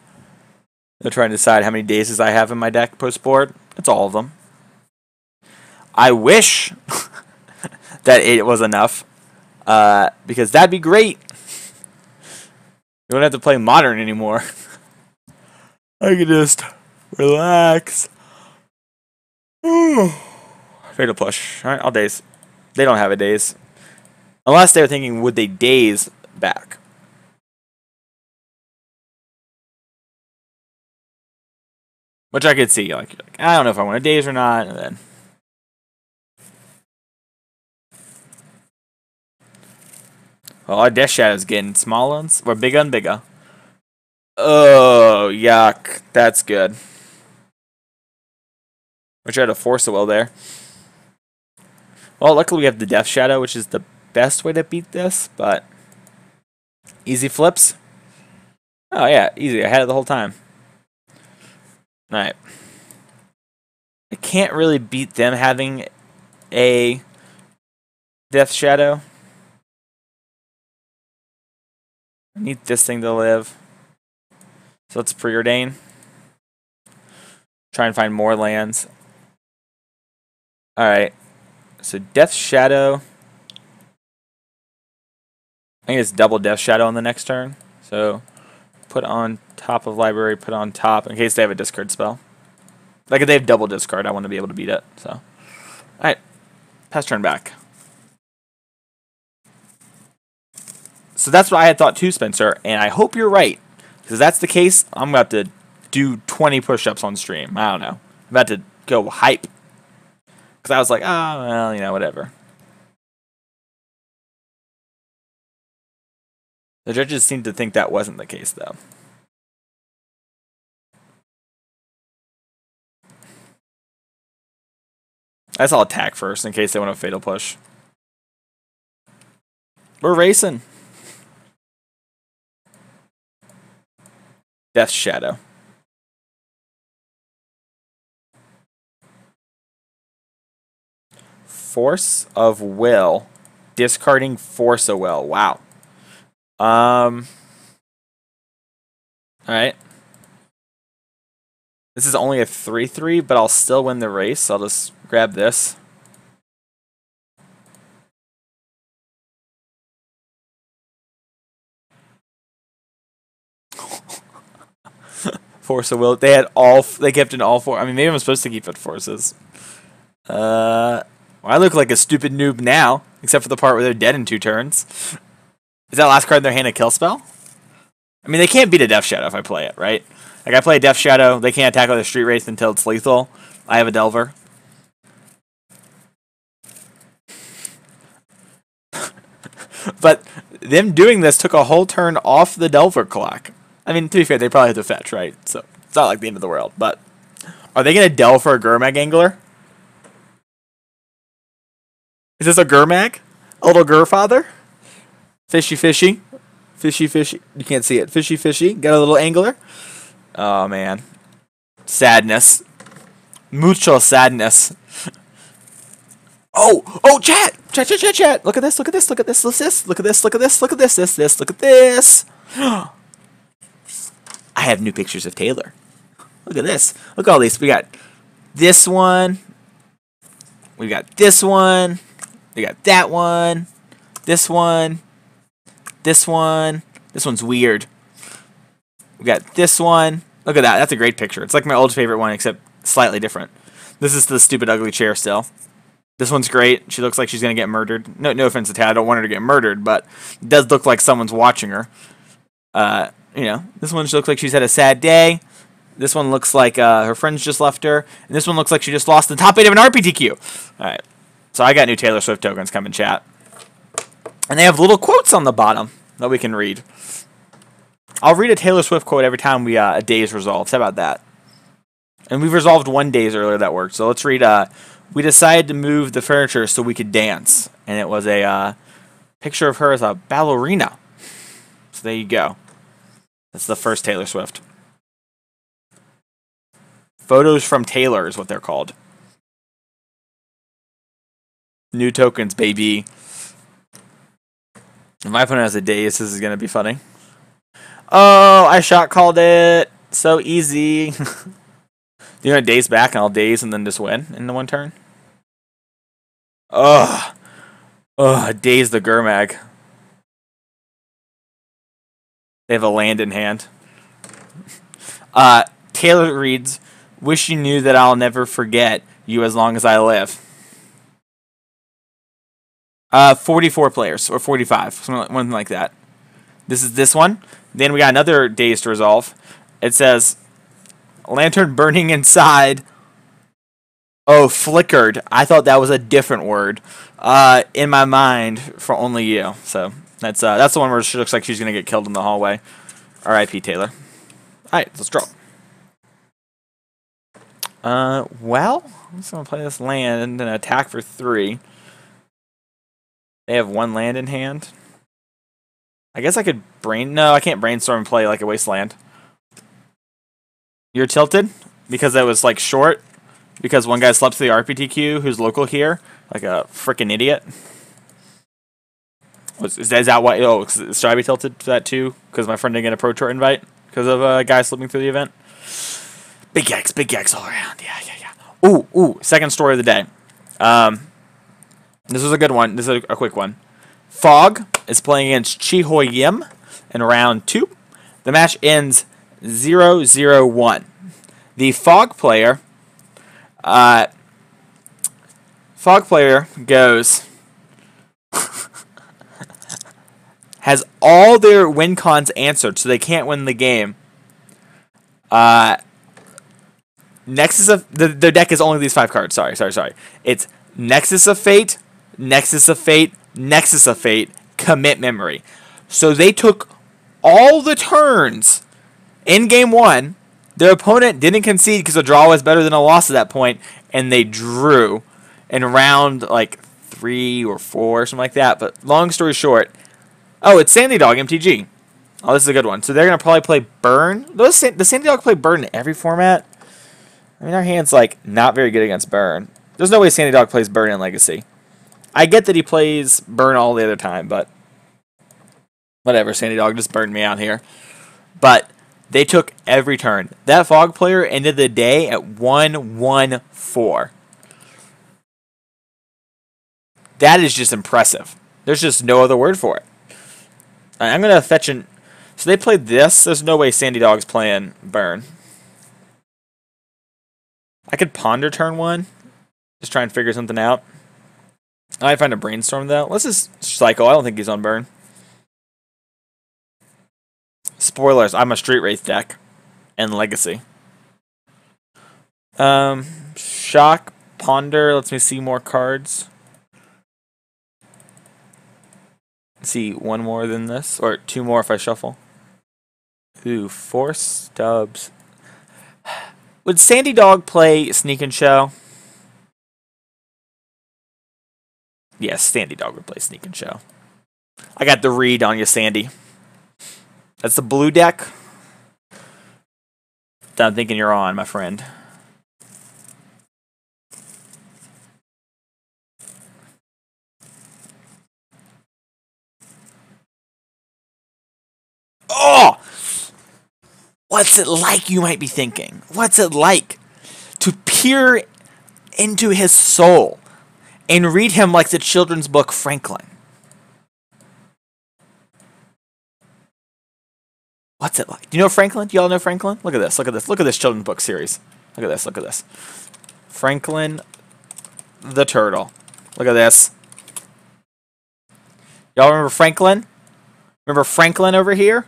They're trying to decide how many dazes I have in my deck post-board. It's all of them. I wish that it was enough, because that'd be great. You don't have to play modern anymore. I can just relax. Fatal push. Alright, I'll daze. They don't have a daze. Unless they were thinking, would they daze back? Which I could see. Like, I don't know if I want to daze or not. And then well, our Death Shadow's getting smaller or bigger and bigger. Oh, yuck. That's good. We tried to force a will there. Well, luckily we have the Death Shadow, which is the best way to beat this, but easy flips. Oh, yeah, easy. I had it the whole time. Alright. I can't really beat them having a Death Shadow. I need this thing to live. So let's preordain. Try and find more lands. Alright. So Death Shadow. I think it's double Death Shadow on the next turn. So put on top of library, put on top, in case they have a discard spell. Like if they have double discard, I want to be able to beat it. So, alright. Pass turn back. So that's what I had thought too, Spencer, and I hope you're right. Because if that's the case, I'm about to do 20 push-ups on stream. I don't know. I'm about to go hype. Because I was like, oh, well, you know, whatever. The judges seem to think that wasn't the case, though. I guess I'll attack first in case they want a fatal push. We're racing. Death Shadow. Force of Will. Discarding Force of Will. Wow. Alright. This is only a 3/3, but I'll still win the race. I'll just grab this. Force of Will. They had all. They kept in all 4. I mean, maybe I'm supposed to keep it forces. Well, I look like a stupid noob now, except for the part where they're dead in 2 turns. Is that last card in their hand a kill spell? I mean, they can't beat a Death Shadow if I play it, right? Like, I play a Death Shadow, they can't attack with a Street Wraith until it's lethal. I have a Delver. But them doing this took a whole turn off the Delver clock. I mean, to be fair, they probably have to fetch, right? So, it's not like the end of the world. But, are they going to delve for a Gurmag Angler? Is this a Gurmag? A little Gurfather? Fishy, fishy. Fishy, fishy. You can't see it. Fishy, fishy. Got a little angler. Oh, man. Sadness. Mucho sadness. Oh, chat. Chat. Look at this. Look at this. Look at this. Look at this. Look at this. Look at this. Look at this. Look at this. I have new pictures of Taylor. Look at this. Look at all these. We got this one. We got this one. We got that one. This one. This one. This one's weird. We got this one. Look at that. That's a great picture. It's like my old favorite one, except slightly different. This is the stupid ugly chair still. This one's great. She looks like she's going to get murdered. No offense to Tad. I don't want her to get murdered, but it does look like someone's watching her. This one looks like she's had a sad day. This one looks like her friends just left her. And this one looks like she just lost the top 8 of an RPTQ. All right. So I got new Taylor Swift tokens coming, chat. And they have little quotes on the bottom that we can read. I'll read a Taylor Swift quote every time a day is resolved. How about that? And we've resolved 1 day earlier that worked. So let's read, we decided to move the furniture so we could dance. And it was a picture of her as a ballerina. So there you go. That's the first Taylor Swift. Photos from Taylor is what they're called. New tokens, baby. If my phone has a daze, this is going to be funny. Oh, I shot called it. So easy. You're going to daze back and I'll daze and then just win in the 1 turn? Ugh. Ugh, daze the Gurmag. They have a land in hand. Taylor reads, wish you knew that I'll never forget you as long as I live. 44 players, or 45, something like that. This is this one. Then we got another daze to resolve. It says, lantern burning inside. Oh, flickered. I thought that was a different word. In my mind, for only you. So that's the one where she looks like she's gonna get killed in the hallway. R.I.P. Taylor. All right, let's draw. Well, I'm just gonna play this land and attack for 3. They have 1 land in hand. I guess I could no, I can't brainstorm and play like a wasteland. You're tilted because I was like short because one guy slept through the RPTQ who's local here, like a freaking idiot. Is that why? Oh, should I be tilted for that too? Because my friend didn't get a Pro Tour invite because of a guy slipping through the event. Big yikes all around. Yeah. Ooh. Second story of the day. This was a good one. This is a quick one. Fog is playing against Chiho Yim in round 2. The match ends 0-0-1. The Fog player goes has all their win cons answered, so they can't win the game. Nexus of their deck is only these 5 cards. Sorry. It's Nexus of Fate, Nexus of Fate, Nexus of Fate, Commit Memory. So they took all the turns in game 1. Their opponent didn't concede because a draw was better than a loss at that point, and they drew in round like 3 or 4 or something like that. But long story short, oh, it's Sandy Dog MTG. Oh, this is a good one. So they're gonna probably play Burn. Does Sandy Dog play Burn in every format? I mean, our hand's like not very good against Burn. There's no way Sandy Dog plays Burn in Legacy. I get that he plays Burn all the other time, but whatever. Sandy Dog just burned me out here. But they took every turn. That Fog player ended the day at 1-1-4. That is just impressive. There's just no other word for it. I'm going to fetch an... So they played this. There's no way Sandy Dog's playing Burn. I could ponder turn 1. Just try and figure something out. I might find a brainstorm, though. Let's just cycle. I don't think he's on Burn. Spoilers. I'm a Street Wraith deck. And Legacy. Shock. Ponder. Lets me see more cards. See 1 more than this. Or 2 more if I shuffle. Ooh, 4 stubs. Would Sandy Dog play Sneak and Show? Yes, Sandy Dog would play Sneak and Show. I got the read on you, Sandy. That's the blue deck that I'm thinking you're on, my friend. What's it like, you might be thinking? What's it like to peer into his soul and read him like the children's book Franklin? What's it like? Do you know Franklin? Do y'all know Franklin? Look at this. Look at this. Look at this children's book series. Look at this. Look at this. Franklin the Turtle. Look at this. Y'all remember Franklin? Remember Franklin over here?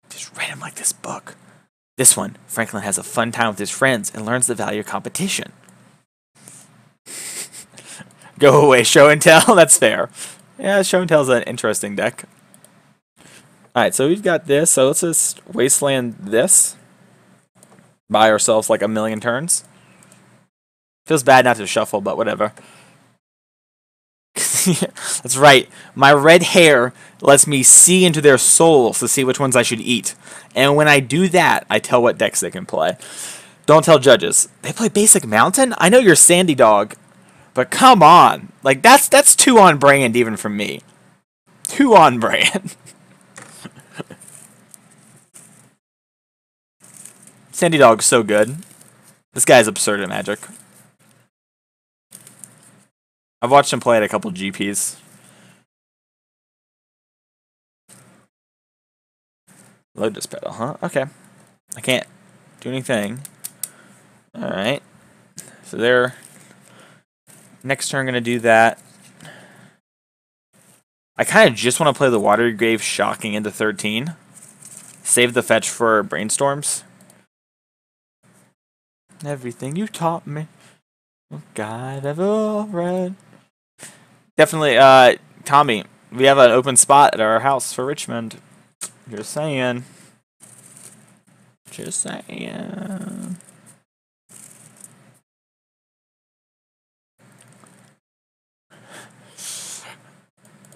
Just read him like this book. This one, Franklin has a fun time with his friends and learns the value of competition. Go away, show and tell. That's fair. Yeah, show and tell's an interesting deck. Alright, so we've got this. So let's just wasteland this. Buy ourselves like a million turns. Feels bad not to shuffle, but whatever. That's right. My red hair lets me see into their souls to see which ones I should eat. And when I do that, I tell what decks they can play. Don't tell judges. They play Basic Mountain? I know you're Sandy Dog, but come on. Like, that's too on brand even for me. Too on brand. Sandy Dog's so good. This guy's absurd at Magic. I've watched him play at a couple GPs. Lotus Petal, huh? Okay. I can't do anything. Alright. So they're... Next turn, going to do that. I kind of just want to play the Watergrave Shocking into 13. Save the fetch for Brainstorms. Everything you taught me. God, I've ever read. Definitely, Tommy, we have an open spot at our house for Richmond. Just saying. Just saying.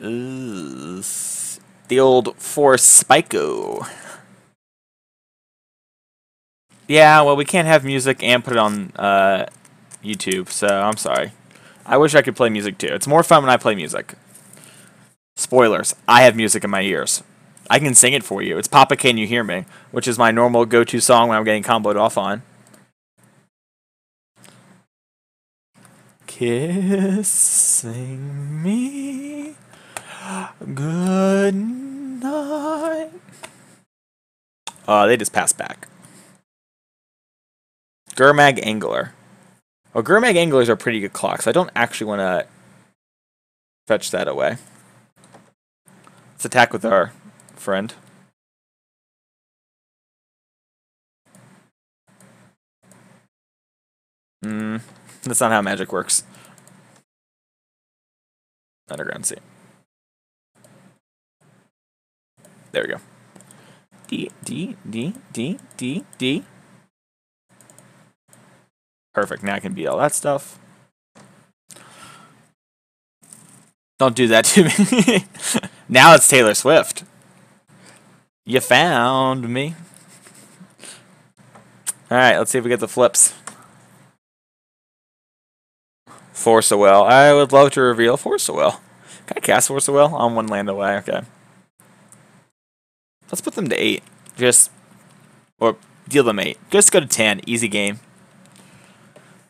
Ooh, the old Force Spyco. Yeah, well, we can't have music and put it on YouTube, so I'm sorry. I wish I could play music too. It's more fun when I play music. Spoilers, I have music in my ears. I can sing it for you. It's Papa Can You Hear Me, which is my normal go-to song when I'm getting comboed off on. Kissing me good night. They just passed back. Gurmag Angler. Well, Gurmag Anglers are pretty good clocks. So I don't actually want to fetch that away. Let's attack with our friend. That's not how Magic works. Underground Sea. There we go. D, D, D, D, D, D. Perfect. Now I can beat all that stuff. Don't do that to me. Now it's Taylor Swift. You found me. Alright, let's see if we get the flips. Force a Will. I would love to reveal Force a Will. Can I cast Force a Will? I'm one land away. Okay. Let's put them to 8. Or deal them 8. Just go to 10. Easy game.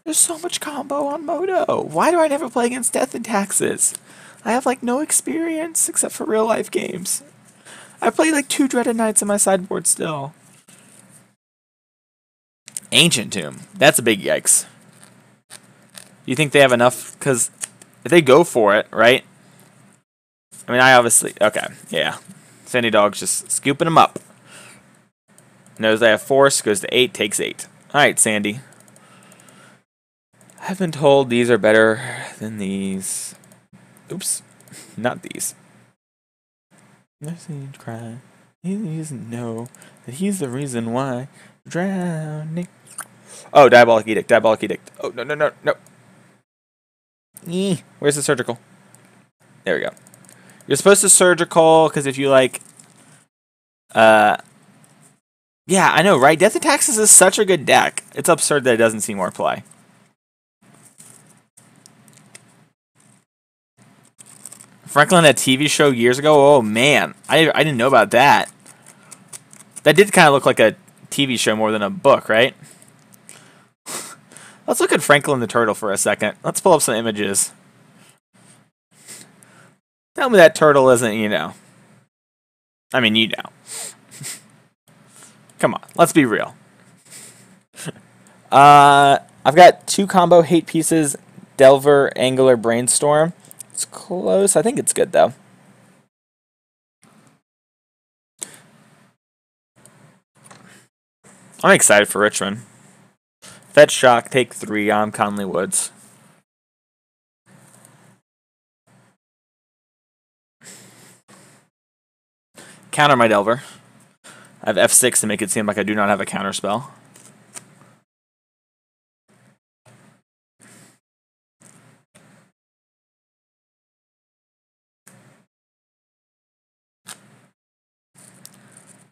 There's so much combo on Moto. Why do I never play against Death and Taxes? I have like no experience except for real life games. I play like 2 Dreaded Knights in my sideboard still. Ancient Tomb. That's a big yikes. You think they have enough? Because if they go for it, right? I mean, I obviously... Okay, yeah. Sandy Dog's just scooping them up. Knows they have Force, goes to 8, takes 8. Alright, Sandy. I've been told these are better than these. Oops. Not these. Nothing to cry. He doesn't know that he's the reason why drowning. Oh, Diabolic Edict. Diabolic Edict. Oh, no, no, no, no. Where's the surgical? There we go. You're supposed to surgical, because if you like... Yeah, I know, right? Death and Taxes is such a good deck. It's absurd that it doesn't see more play. Franklin had a TV show years ago? Oh, man. I didn't know about that. That did kind of look like a TV show more than a book, right? Let's look at Franklin the Turtle for a second. Let's pull up some images. Tell me that turtle isn't, you know. I mean, you know. Come on, let's be real. I've got 2 combo hate pieces, Delver, Angler, Brainstorm. It's close. I think it's good, though. I'm excited for Richmond. Fetch Shock, take 3. I'm Conley Woods. Counter my Delver. I have F6 to make it seem like I do not have a counter spell.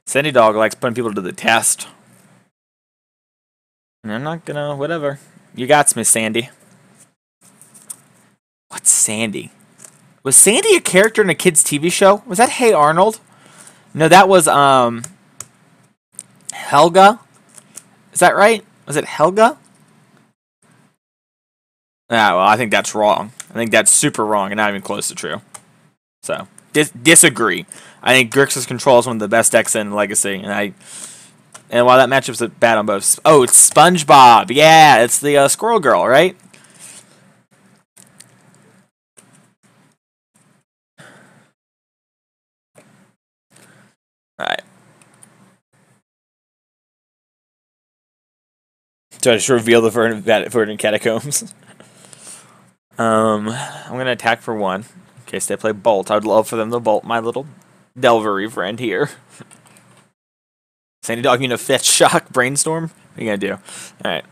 Sandy Dog likes putting people to the test. And I'm not gonna, whatever. You got me, Sandy. What's Sandy? Was Sandy a character in a kid's TV show? Was that Hey Arnold? No, that was, Helga? Is that right? Was it Helga? Ah, well, I think that's wrong. I think that's super wrong and not even close to true. So, disagree. I think Grixis Control is one of the best decks in Legacy, and while that matchup's bad on both... Oh, it's SpongeBob! Yeah, it's the Squirrel Girl, right? Alright. So I just reveal the Verdant Catacombs. I'm going to attack for 1. In case they play Bolt. I would love for them to bolt my little Delvery friend here. Sandy Dog, you know, Fetch Shock, Brainstorm? What are you going to do? Alright.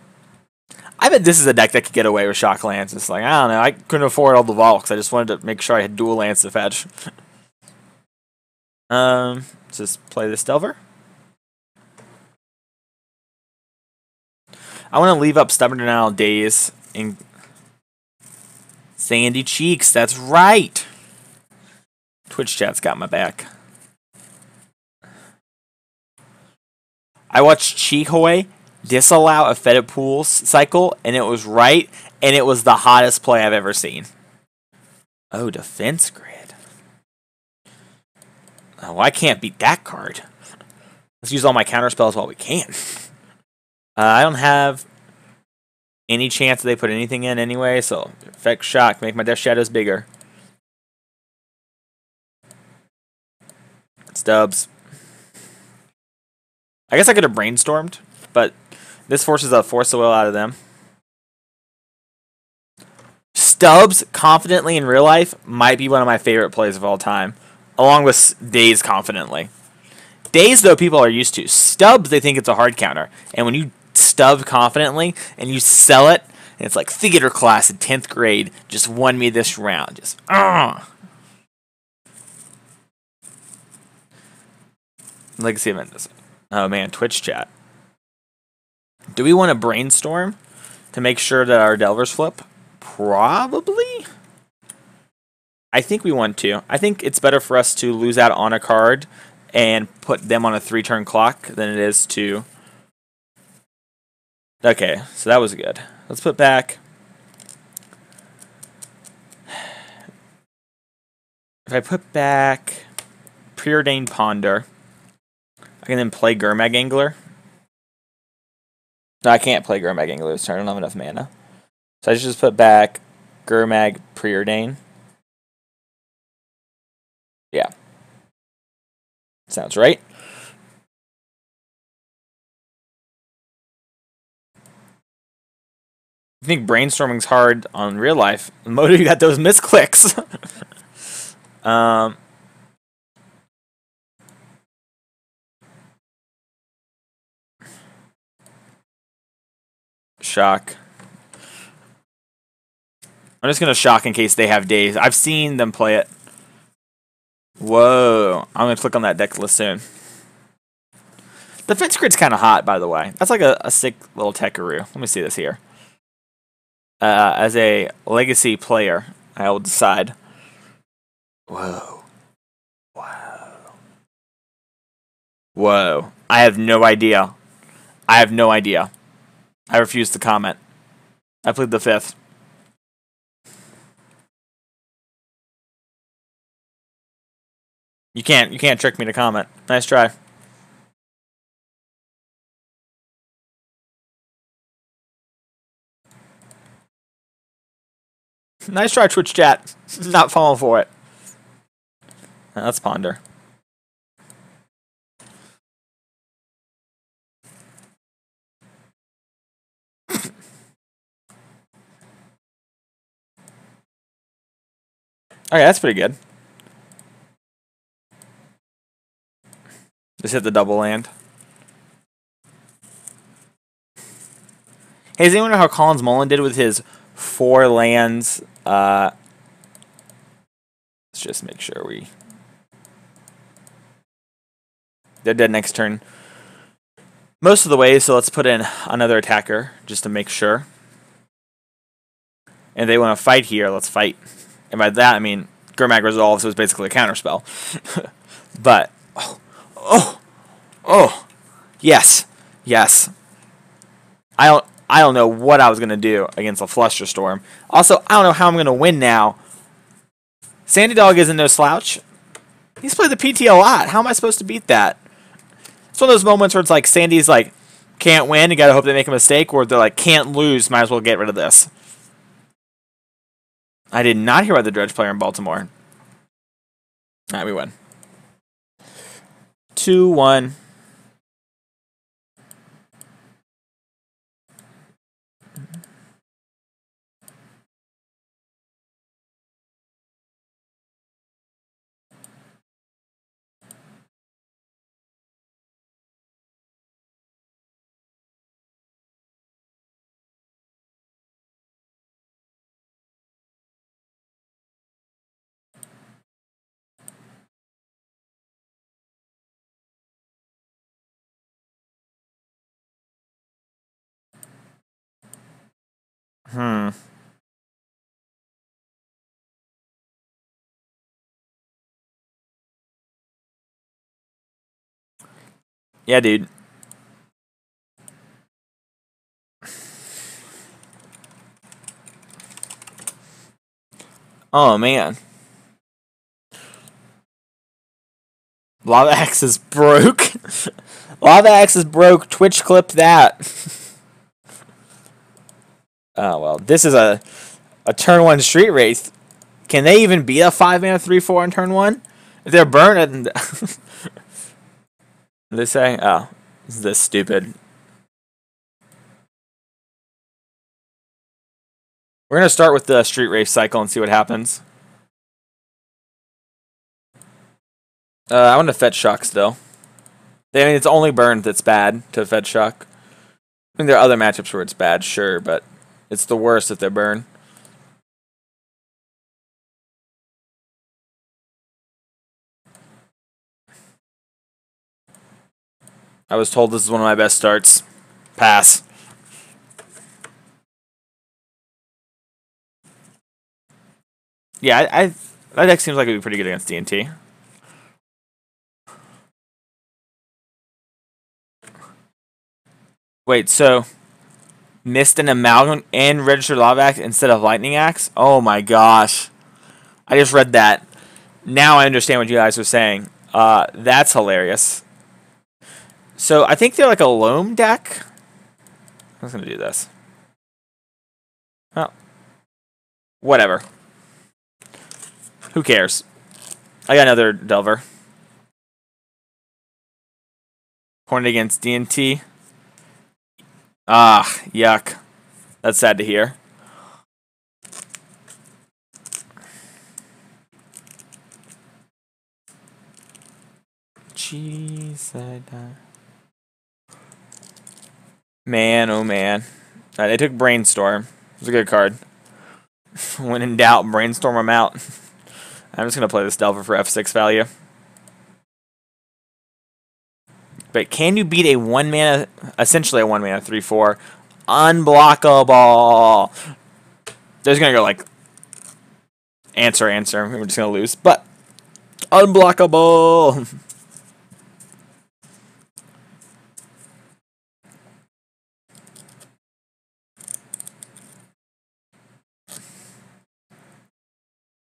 I bet this is a deck that could get away with Shock Lance. It's like, I don't know, I couldn't afford all the Volks. I just wanted to make sure I had dual Lance to fetch. Just play this Delver. I want to leave up Stubborn Denial, Daze, and Sandy Cheeks. That's right. Twitch chat's got my back. I watched Chihoy disallow a Fetid Pool cycle, and it was right, and it was the hottest play I've ever seen. Oh, Defense Grid. Oh, I can't beat that card. Let's use all my counter spells while we can. I don't have any chance that they put anything in anyway, so Effect Shock, make my Death Shadows bigger. Stubs. I guess I could have Brainstormed, but this forces a Force of Will out of them. Stubbs, confidently in real life, might be one of my favorite plays of all time, along with Daze confidently. Daze, though, people are used to. Stubbs, they think it's a hard counter, and when you stub confidently and you sell it, and it's like theater class in 10th grade just won me this round. Just, Legacy event. Oh man, Twitch chat. Do we want to Brainstorm to make sure that our Delvers flip? Probably. I think we want to. I think it's better for us to lose out on a card and put them on a 3-turn clock than it is to... Okay, so that was good. Let's put back... If I put back Preordained Ponder, I can then play Gurmag Angler. No, I can't play Gurmag Angler this turn. I don't have enough mana. So I just put back Gurmag Preordain. Yeah. Sounds right. I think brainstorming's hard on real life. Moto, you got those misclicks. Shock. I'm just going to shock in case they have days. I've seen them play it. Whoa. I'm going to click on that deck list soon. The Defense Grid's kind of hot, by the way. That's like a sick little Tekaroo. Let me see this here. As a Legacy player, I will decide. Whoa. Wow. Whoa. I have no idea. I have no idea. I refuse to comment. I plead the fifth. You can't trick me to comment. Nice try. Nice try, Twitch chat. Not falling for it. Now, let's ponder. Okay, that's pretty good. Just hit the double land. Hey, does anyone know how Collins Mullen did with his 4 lands? Let's just make sure we... They're dead next turn. Most of the way, so let's put in another attacker just to make sure. And if they want to fight here, let's fight. And by that, I mean Gurmag Resolve, so it's basically a counterspell. But, oh, yes. I don't know what I was going to do against a Flusterstorm. Also, I don't know how I'm going to win now. Sandy Dog isn't no slouch. He's played the PT a lot. How am I supposed to beat that? It's one of those moments where it's like Sandy's like, can't win, you gotta hope they make a mistake, or they're like, can't lose, might as well get rid of this. I did not hear about the Dredge player in Baltimore. Alright, we win. 2-1. Yeah, dude. Oh, man. Lava Axe is broke. Lava Axe is broke. Twitch clipped that. Oh, well. This is a turn 1 Street Wraith. Can they even beat a 5-mana 3/4 on turn 1? If they're burned, they say, oh, this is this stupid. We're going to start with the Street Wraith cycle and see what happens. I want to Fetch Shock still. I mean, it's only burned that's bad to Fetch Shock. I mean, there are other matchups where it's bad, sure, but it's the worst if they burn. I was told this is one of my best starts. Pass. Yeah, that deck seems like it would be pretty good against D&T. Wait, so missed an Amalgam and registered Lava Axe instead of Lightning Axe? Oh my gosh. I just read that. Now I understand what you guys are saying. That's hilarious. So I think they're like a Loam deck. I was going to do this. Oh. Whatever. Who cares? I got another Delver. Pointed against D&T. Ah, yuck. That's sad to hear. Jeez, man, oh man. They took Brainstorm. It was a good card. When in doubt, Brainstorm them out. I'm just going to play this Delver for F6 value. But can you beat a 1-mana, essentially a 1-mana 3/4, unblockable? There's going to go like, answer. We're just going to lose. But, unblockable.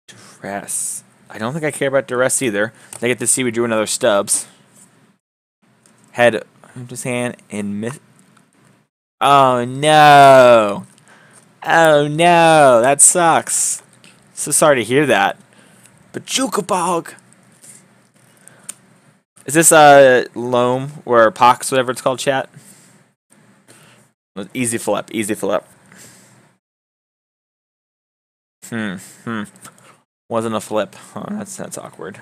Duress. I don't think I care about Duress either. I get to see we drew another Stubbs. Head his hand and miss. Oh no! Oh no! That sucks. So sorry to hear that. But Jukabog! Is this Loam or Pox, whatever it's called, chat? Easy flip, easy flip. Wasn't a flip. Oh, that's awkward.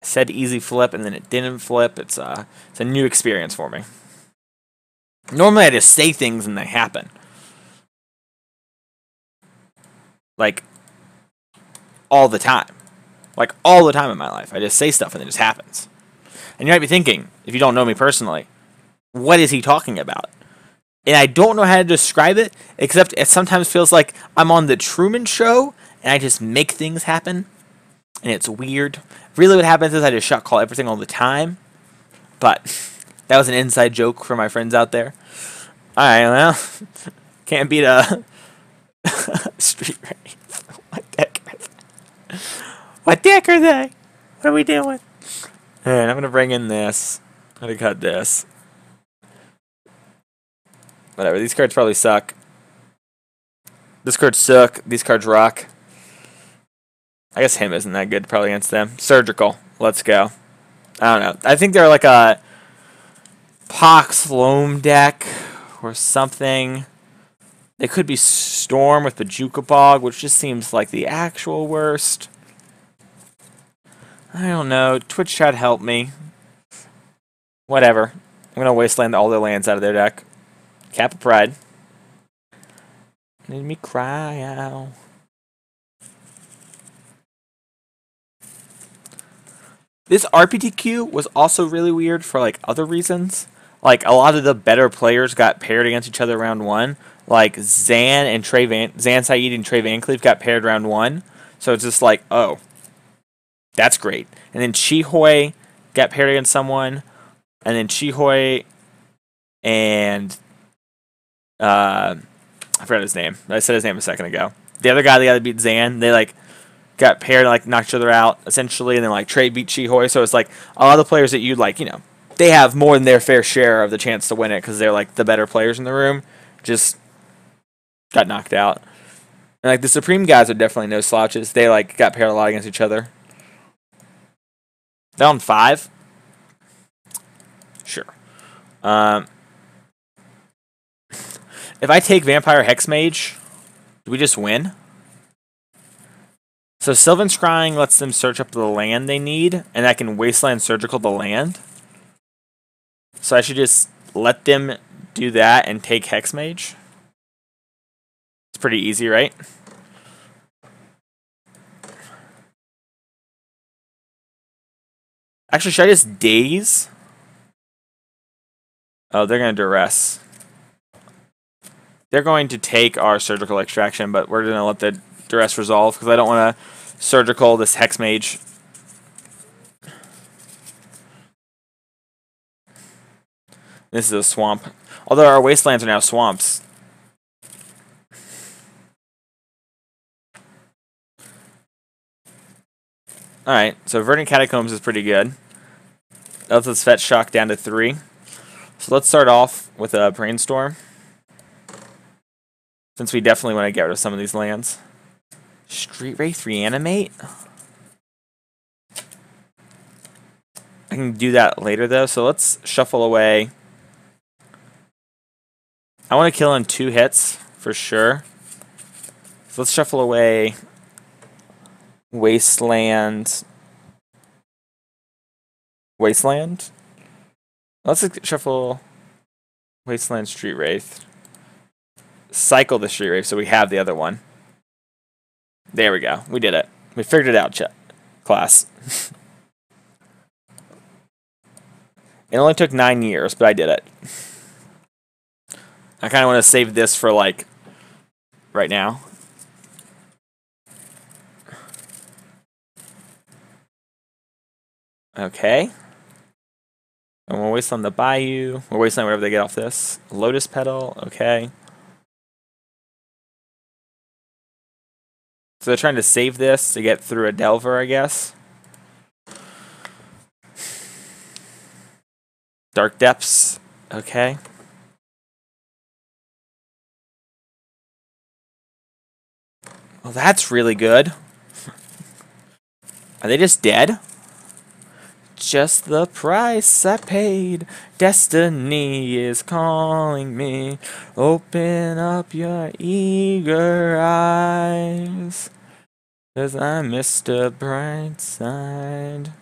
I said easy flip and then it didn't flip. It's a new experience for me. Normally I just say things and they happen. Like all the time. Like all the time in my life. I just say stuff and it just happens. And you might be thinking, if you don't know me personally, what is he talking about? And I don't know how to describe it, except it sometimes feels like I'm on the Truman Show and I just make things happen. And it's weird. Really what happens is I just shot call everything all the time. But that was an inside joke for my friends out there. Alright, well, can't beat a street race. What the heck are they? What the heck are they? What are we doing? And I'm going to bring in this. I'm going to cut this. Whatever, these cards probably suck. This cards suck. These cards rock. I guess him isn't that good probably against them. Surgical. Let's go. I don't know. I think they're like a Pox Loam deck or something. They could be Storm with the Jukabog, which just seems like the actual worst. I don't know. Twitch chat help me. Whatever. I'm going to wasteland all their lands out of their deck. Cap of Pride. Made me cry out. This RPTQ was also really weird for like other reasons. Like a lot of the better players got paired against each other round one. Like Zan Saeed and Trey Van Cleef got paired round one. So it's just like, oh, that's great. And then Chihoy got paired against someone. And then Chihoy and I forgot his name. I said his name a second ago. The other guy that got to beat Zan, they like got paired and like knocked each other out essentially, and then like Trey beat Chihoy. So it's like a lot of the players that you like, they have more than their fair share of the chance to win it because they're like the better players in the room. Just got knocked out. And like the Supreme guys are definitely no slouches. They like got paired a lot against each other. They're on 5. Sure. If I take Vampire Hexmage, do we just win? So Sylvan Scrying lets them search up the land they need, and I can Wasteland Surgical the land. So I should just let them do that and take Hexmage. It's pretty easy, right? Actually, should I just Daze? Oh, they're going to Duress. They're going to take our Surgical Extraction, but we're going to let the Duress resolve because I don't want to Surgical this Hexmage. This is a swamp. Although our wastelands are now swamps. Alright, so Verdant Catacombs is pretty good. That lets us fetch Shock down to 3. So let's start off with a Brainstorm. Since we definitely want to get rid of some of these lands. Street Wraith Reanimate? I can do that later though, so let's shuffle away. I want to kill in 2 hits, for sure. So let's shuffle away Wasteland. Wasteland? Let's shuffle Wasteland Street Wraith. Cycle the Street Wraith so we have the other one. There we go. We did it. We figured it out, class. It only took 9 years, but I did it. I kind of want to save this for, like, right now. Okay. And we'll waste on the Bayou. We'll waste on whatever they get off this. Lotus Petal. Okay. So they're trying to save this to get through a Delver, I guess. Dark Depths. Okay. Well, that's really good. Are they just dead? Just the price I paid. Destiny is calling me. Open up your eager eyes. 'Cause I'm Mr. Brightside.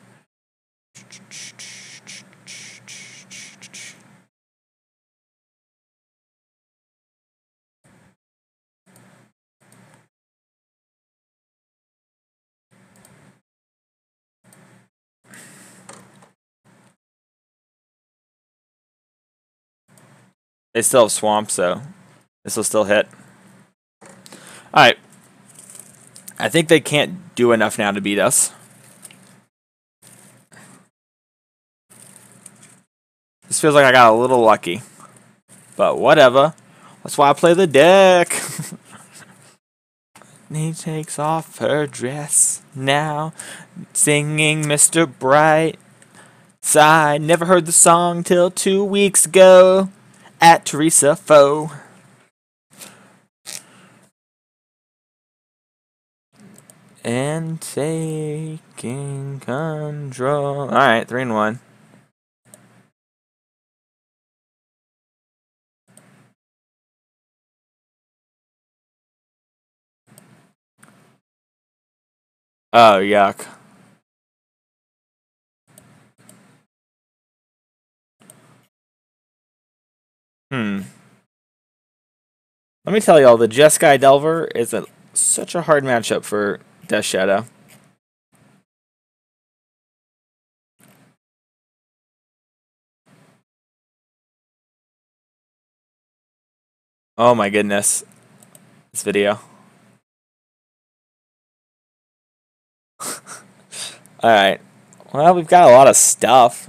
They still have Swamp, so this will still hit. Alright. I think they can't do enough now to beat us. This feels like I got a little lucky. But whatever. That's why I play the deck. He takes off her dress now, singing Mr. Brightside. Never heard the song till 2 weeks ago at Teresa Foe. And taking control. Alright, 3 and 1. Oh, yuck. Let me tell y'all, the Jeskai Delver is such a hard matchup for Death Shadow. Oh my goodness. This video. Alright. Well, we've got a lot of stuff.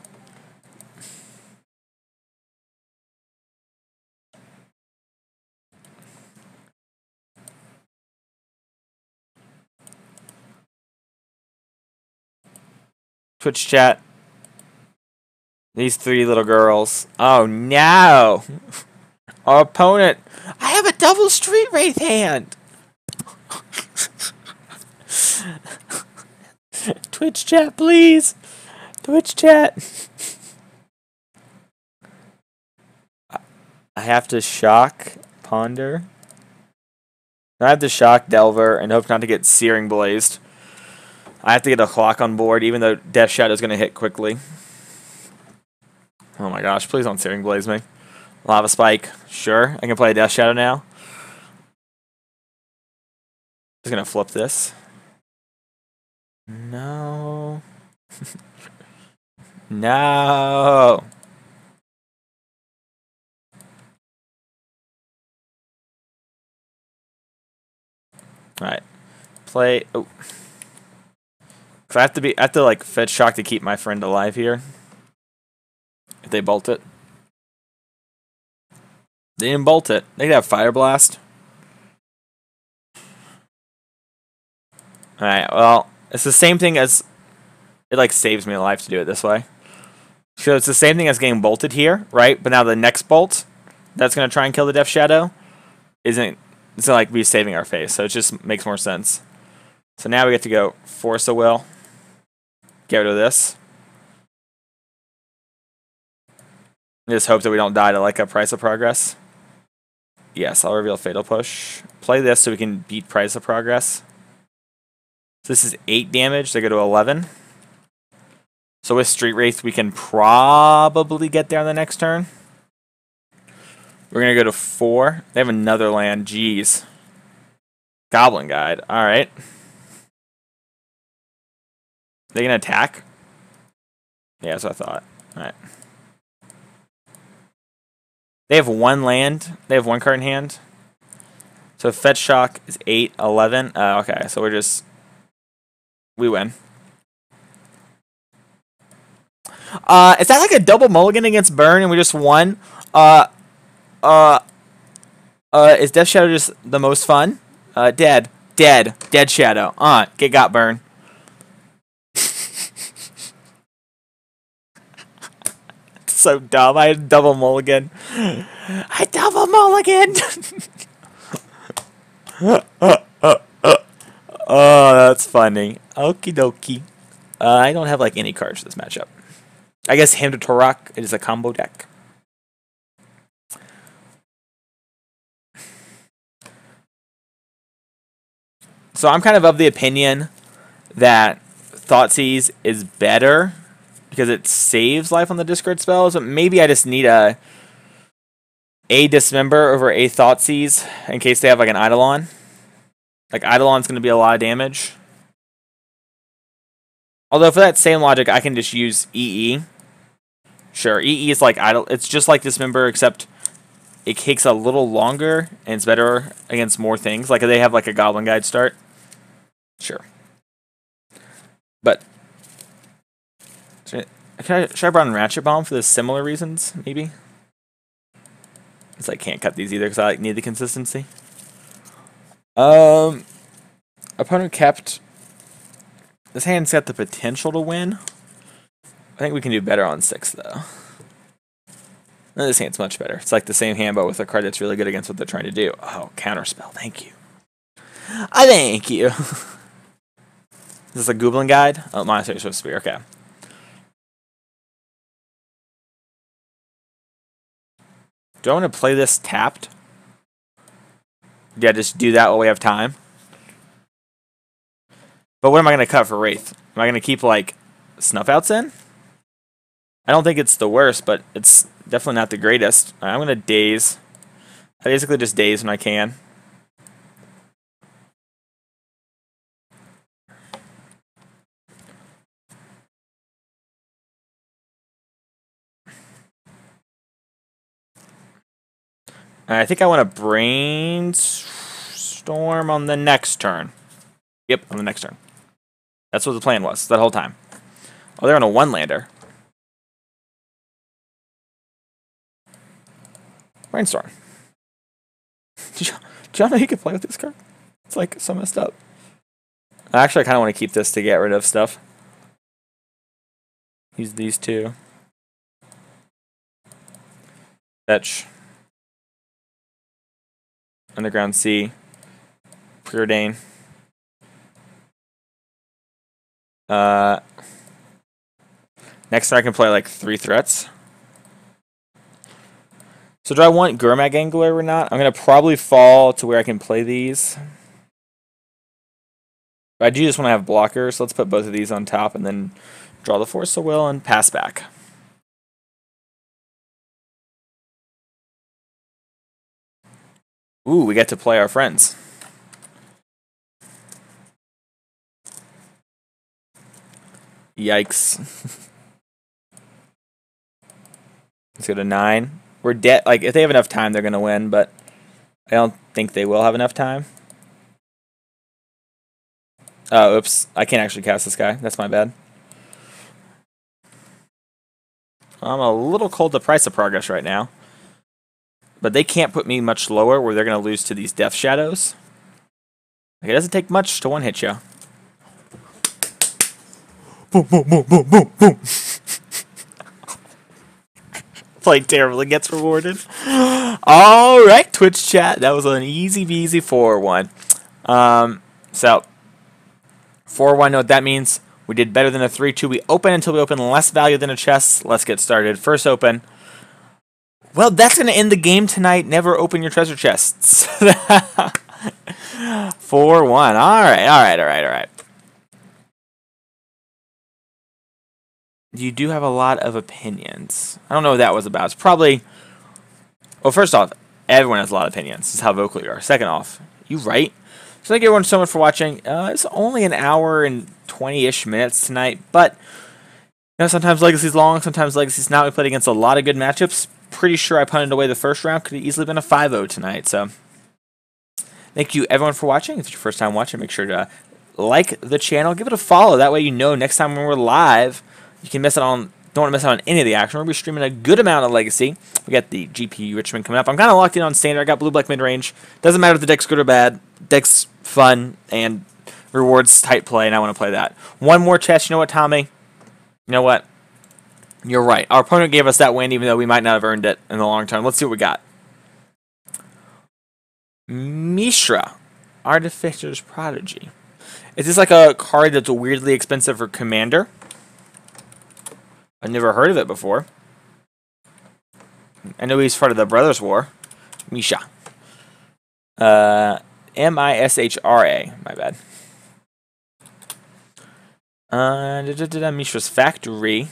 Twitch chat. These 3 little girls. Oh no! Our opponent. I have a double Street Wraith hand! Twitch chat, please! Twitch chat! I have to shock Ponder. I have to shock Delver and hope not to get Searing Blazed. I have to get a clock on board, even though Death Shadow is going to hit quickly. Oh my gosh, please don't Searing Blaze me. Lava Spike. Sure, I can play Death Shadow now. Just going to flip this. No. No. Alright. Play. Oh. Cause I have to like fetch shock to keep my friend alive here. If they bolt it. They didn't bolt it. They could have Fire Blast. Alright, well, it's the same thing as it like saves me life to do it this way. So it's the same thing as getting bolted here, right? But now the next bolt that's gonna try and kill the Death Shadow isn't it's not like be saving our face, so it just makes more sense. So now we get to go Force of Will. Get rid of this. Just hope that we don't die to like a Price of Progress. Yes, I'll reveal Fatal Push. Play this so we can beat Price of Progress. So this is 8 damage. They go to 11. So with Street Wraith, we can probably get there on the next turn. We're going to go to 4. They have another land. Jeez. Goblin Guide. Alright. They can attack? Yeah, that's what I thought. Alright. They have 1 land. They have 1 card in hand. So Fetch Shock is 8, 11. Okay, so we're just... We win. Is that like a double mulligan against Burn and we just won? Is Death Shadow just the most fun? Dead. Dead. Dead Shadow. Get got burn. So dumb. I had double mulligan. I double mulligan. Oh, that's funny. Okie dokie. I don't have like any cards for this matchup. I guess Hymn to Tourach is a combo deck. So I'm kind of the opinion that Thoughtseize is better because it saves life on the discard spells, but maybe I just need a Dismember over a Thoughtseize in case they have like an Eidolon. Like Eidolon's going to be a lot of damage. Although for that same logic, I can just use EE. Sure, EE is like it's just like Dismember, except it takes a little longer and it's better against more things. Like if they have like a Goblin Guide start. Sure. But should I run Ratchet Bomb for the similar reasons, maybe? Because I can't cut these either because I need the consistency. Opponent kept. This hand's got the potential to win. I think we can do better on 6 though. No, this hand's much better. It's like the same hand but with a card that's really good against what they're trying to do. Oh, Counterspell. Thank you. Thank you. Is this a Goblin Guide? Oh, Monastery Swift Spear. Okay. Do I want to play this tapped? Yeah, just do that while we have time. But what am I going to cut for Wraith? Am I going to keep, like, Snuff Outs in? I don't think it's the worst, but it's definitely not the greatest. I'm going to Daze. I basically just Daze when I can. I think I want to Brainstorm on the next turn. Yep, on the next turn. That's what the plan was that whole time. Oh, they're on a 1-lander. Brainstorm. Did y'all know you could play with this card? It's like so messed up. Actually, I kind of want to keep this to get rid of stuff. Use these two. Fetch. Underground Sea. Preordain. Next turn I can play like 3 threats. So do I want Gurmag Angler or not? I'm going to probably fall to where I can play these. But I do just want to have blockers, so let's put both of these on top and then draw the Force of Will and pass back. Ooh, we get to play our friends. Yikes. Let's go to 9. We're dead. Like, if they have enough time, they're going to win, but I don't think they will have enough time. Oh, oops. I can't actually cast this guy. That's my bad. I'm a little cold to Price of Progress right now. But they can't put me much lower where they're going to lose to these Death Shadows. Like, it doesn't take much to one-hit you. Boom, boom, boom, boom, boom, boom. Played terribly gets rewarded. All right, Twitch chat. That was an easy-beasy 4-1. So, 4-1, know what that means? We did better than a 3-2. We open until we open less value than a chest. Let's get started. First open. Well, that's going to end the game tonight. Never open your treasure chests. 4-1. All right. You do have a lot of opinions. I don't know what that was about. It's probably... Well, first off, everyone has a lot of opinions. This is how vocal you are. Second off, you right. So thank you everyone so much for watching. It's only an hour and 20-ish minutes tonight, but you know, sometimes Legacy's long, sometimes Legacy's not. We played against a lot of good matchups. Pretty sure I punted away the first round. Could have easily been a 5-0 tonight. So thank you everyone for watching. If it's your first time watching, make sure to like the channel. Give it a follow. That way you know next time when we're live, you can miss it on Don't want to miss out on any of the action. We're going to be streaming a good amount of Legacy. We got the GP Richmond coming up. I'm kind of locked in on Standard. I got Blue Black mid-range. Doesn't matter if the deck's good or bad. Deck's fun and rewards tight play, and I want to play that. One more chest. You know what, Tommy? You know what? You're right. Our opponent gave us that win, even though we might not have earned it in the long term. Let's see what we got. Mishra, Artificer's Prodigy. Is this like a card that's weirdly expensive for Commander? I've never heard of it before. I know he's part of the Brothers War. Misha. M-I-S-H-R-A. My bad. Mishra's Factory.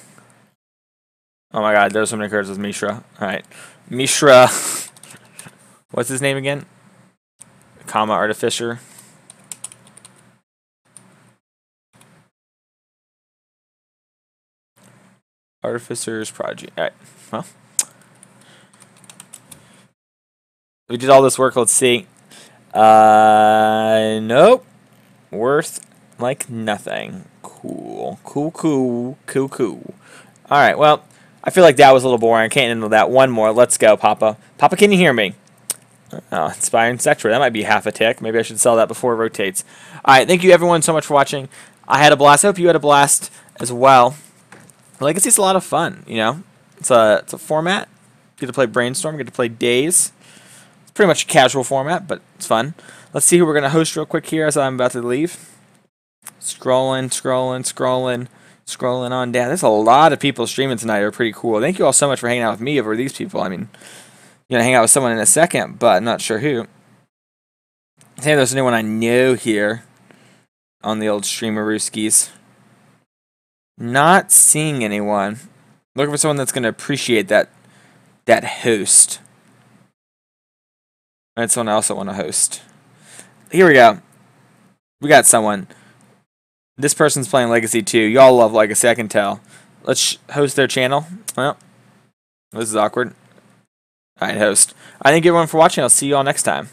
Oh my god, there's so many cards with Mishra. Alright. Mishra. What's his name again? Comma Artificer. Artificer's Prodigy. Alright. Well. We did all this work. Let's see. Nope. Worth like nothing. Cool. Cool. Alright, well. I feel like that was a little boring. I can't handle that. One more. Let's go, Papa. Papa, can you hear me? Oh, Inspiring Sector. That might be half a tick. Maybe I should sell that before it rotates. Alright, thank you everyone so much for watching. I had a blast. I hope you had a blast as well. Legacy's a lot of fun, you know? It's a format. You get to play Brainstorm, you get to play Days. It's pretty much a casual format, but it's fun. Let's see who we're going to host real quick here as I'm about to leave. Scrolling on down. There's a lot of people streaming tonight. They're pretty cool. Thank you all so much for hanging out with me over these people. I mean, you're going to hang out with someone in a second, but I'm not sure who. I think there's anyone I know here on the old Streamerooskies. Not seeing anyone. Looking for someone that's going to appreciate that host. That's someone I also want to host. Here we go. We got someone. This person's playing Legacy 2. Y'all love Legacy, I can tell. Let's host their channel. Well, this is awkward. Alright, host. I thank you everyone for watching. I'll see you all next time.